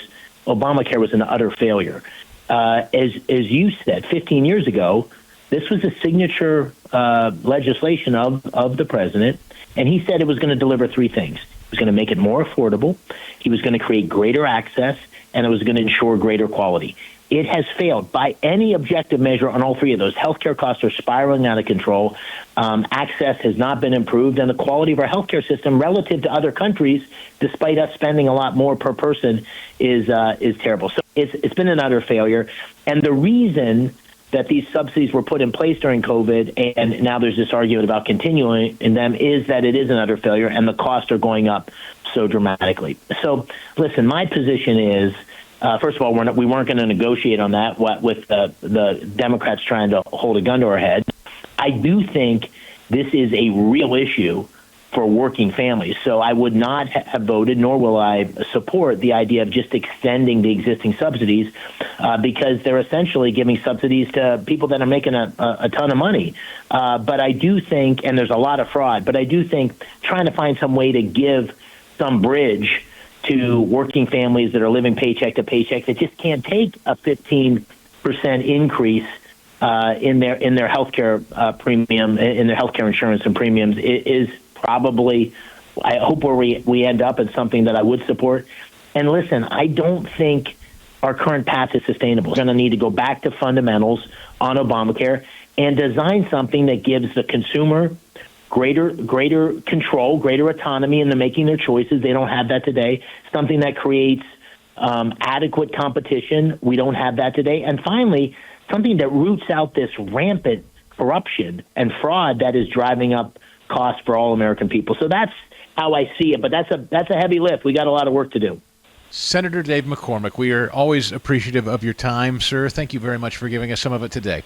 Obamacare was an utter failure. As you said, 15 years ago, this was a signature legislation of the president, and he said it was going to deliver three things. It was going to make it more affordable, he was going to create greater access, and it was going to ensure greater quality. It has failed by any objective measure on all three of those. Healthcare costs are spiraling out of control. Access has not been improved, and the quality of our healthcare system relative to other countries, despite us spending a lot more per person, is terrible. So it's been an utter failure. And the reason that these subsidies were put in place during COVID, and now there's this argument about continuing in them, is that it is an utter failure, and the costs are going up so dramatically. So, listen, my position is, first of all, we weren't going to negotiate on that with the Democrats trying to hold a gun to our head. I do think this is a real issue for working families. So I would not have voted, nor will I support the idea of just extending the existing subsidies because they're essentially giving subsidies to people that are making a ton of money. But I do think, and there's a lot of fraud, but I do think trying to find some way to give some bridge to working families that are living paycheck to paycheck that just can't take a 15% increase in their healthcare premium, in their healthcare insurance and premiums is probably, I hope, where we end up in something that I would support. And listen, I don't think our current path is sustainable. We're going to need to go back to fundamentals on Obamacare and design something that gives the consumer greater control, greater autonomy in the making their choices. They don't have that today. Something that creates adequate competition. We don't have that today. And finally, something that roots out this rampant corruption and fraud that is driving up costs for all American people. So that's how I see it. But that's a heavy lift. We got a lot of work to do. Senator Dave McCormick, we are always appreciative of your time, sir. Thank you very much for giving us some of it today.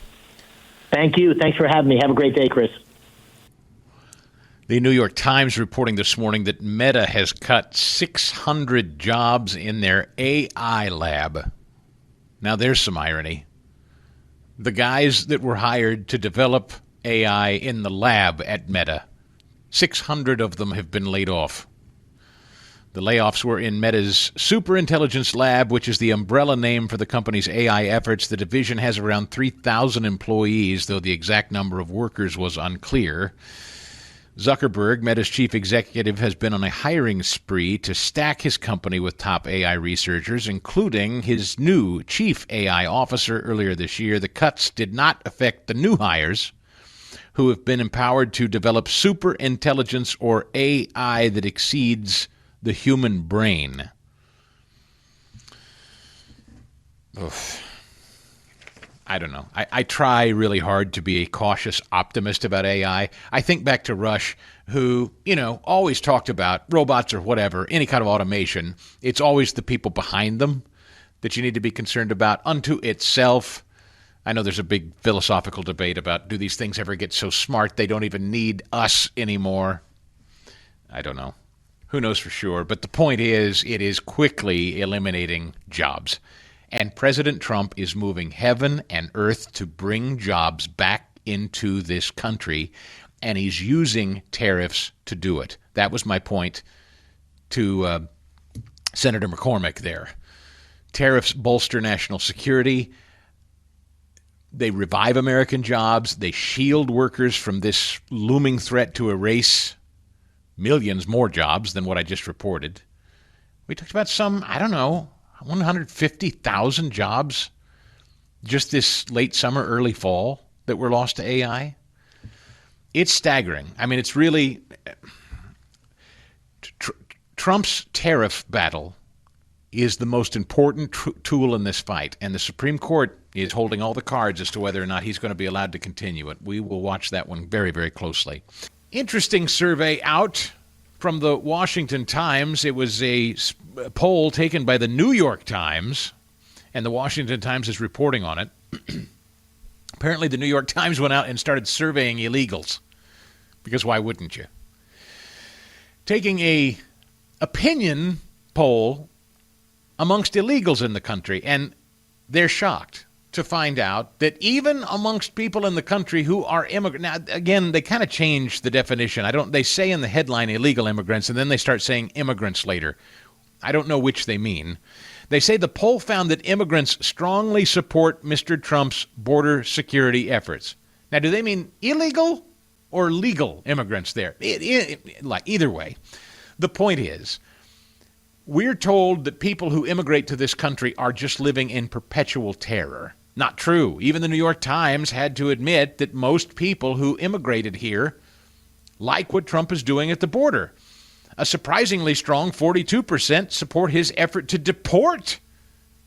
Thank you. Thanks for having me. Have a great day, Chris. The New York Times reporting this morning that Meta has cut 600 jobs in their AI lab. Now, there's some irony. The guys that were hired to develop AI in the lab at Meta, 600 of them have been laid off. The layoffs were in Meta's Superintelligence Lab, which is the umbrella name for the company's AI efforts. The division has around 3,000 employees, though the exact number of workers was unclear. Zuckerberg, Meta's chief executive, has been on a hiring spree to stack his company with top AI researchers, including his new chief AI officer earlier this year. The cuts did not affect the new hires, who have been empowered to develop super intelligence or AI that exceeds the human brain. Oof. I don't know. I try really hard to be a cautious optimist about AI. I think back to Rush, who, always talked about robots or whatever, any kind of automation. It's always the people behind them that you need to be concerned about. Unto itself, I know there's a big philosophical debate about, do these things ever get so smart they don't even need us anymore? I don't know. Who knows for sure? But the point is, it is quickly eliminating jobs. And President Trump is moving heaven and earth to bring jobs back into this country, and he's using tariffs to do it. That was my point to Senator McCormick there. Tariffs bolster national security. They revive American jobs. They shield workers from this looming threat to erase millions more jobs than what I just reported. We talked about some, 150,000 jobs just this late summer, early fall that were lost to AI. It's staggering. I mean, it's really Trump's tariff battle is the most important tool in this fight, and the Supreme Court is holding all the cards as to whether or not he's going to be allowed to continue it. We will watch that one very, very closely. Interesting survey out from the Washington Times. It was a poll taken by the New York Times, and the Washington Times is reporting on it. Apparently, the New York Times went out and started surveying illegals, because why wouldn't you? Taking a opinion poll amongst illegals in the country, and they're shocked to find out that even amongst people in the country who are immigrants. Now, again, they kind of changed the definition. They say in the headline illegal immigrants, and then they start saying immigrants later. I don't know which they mean. They say the poll found that immigrants strongly support Mr. Trump's border security efforts. Now, do they mean illegal or legal immigrants there? Either way, the point is, we're told that people who immigrate to this country are just living in perpetual terror. Not true. Even the New York Times had to admit that most people who immigrated here like what Trump is doing at the border. A surprisingly strong 42% support his effort to deport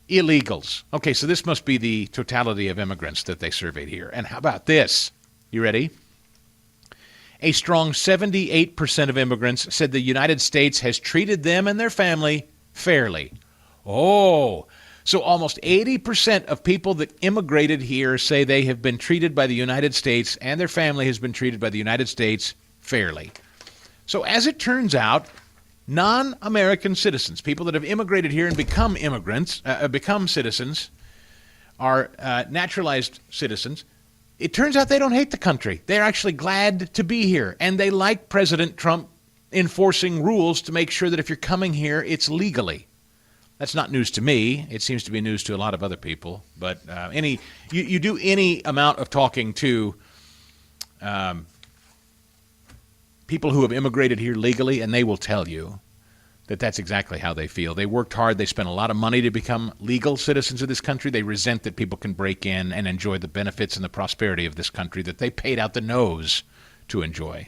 illegals. Okay, so this must be the totality of immigrants that they surveyed here. And how about this? You ready? A strong 78% of immigrants said the United States has treated them and their family fairly. Oh, so almost 80% of people that immigrated here say they have been treated by the United States and their family has been treated by the United States fairly. So as it turns out, non-American citizens, people that have immigrated here and become immigrants, become citizens, are naturalized citizens, it turns out they don't hate the country. They're actually glad to be here, and they like President Trump enforcing rules to make sure that if you're coming here, it's legally. That's not news to me. It seems to be news to a lot of other people. But you do any amount of talking to people who have immigrated here legally, and they will tell you that that's exactly how they feel. They worked hard. They spent a lot of money to become legal citizens of this country. They resent that people can break in and enjoy the benefits and the prosperity of this country that they paid out the nose to enjoy.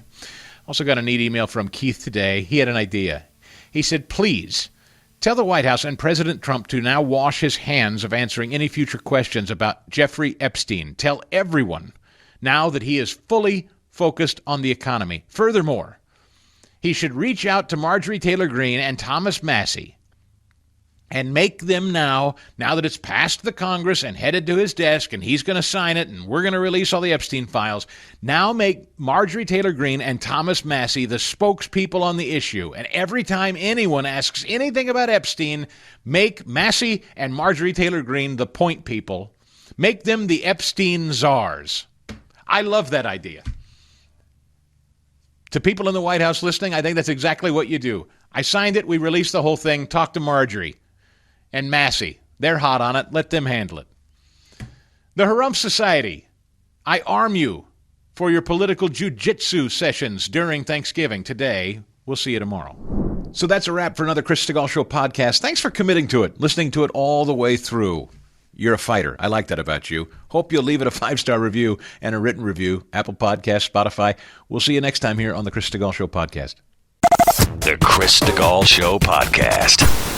Also got a neat email from Keith today. He had an idea. He said, please tell the White House and President Trump to now wash his hands of answering any future questions about Jeffrey Epstein. Tell everyone now that he is fully focused on the economy. Furthermore, he should reach out to Marjorie Taylor Greene and Thomas Massie and make them now that it's passed the Congress and headed to his desk and he's going to sign it and we're going to release all the Epstein files, now make Marjorie Taylor Greene and Thomas Massie the spokespeople on the issue. And every time anyone asks anything about Epstein, make Massie and Marjorie Taylor Greene the point people. Make them the Epstein czars. I love that idea. To people in the White House listening, I think that's exactly what you do. I signed it. We released the whole thing. Talk to Marjorie and Massie. They're hot on it. Let them handle it. The Harumph Society. I arm you for your political jiu-jitsu sessions during Thanksgiving today. We'll see you tomorrow. So that's a wrap for another Chris Stigall Show podcast. Thanks for committing to it, listening to it all the way through. You're a fighter. I like that about you. Hope you'll leave it a 5-star review and a written review. Apple Podcasts, Spotify. We'll see you next time here on the Chris Stigall Show podcast. The Chris Stigall Show podcast.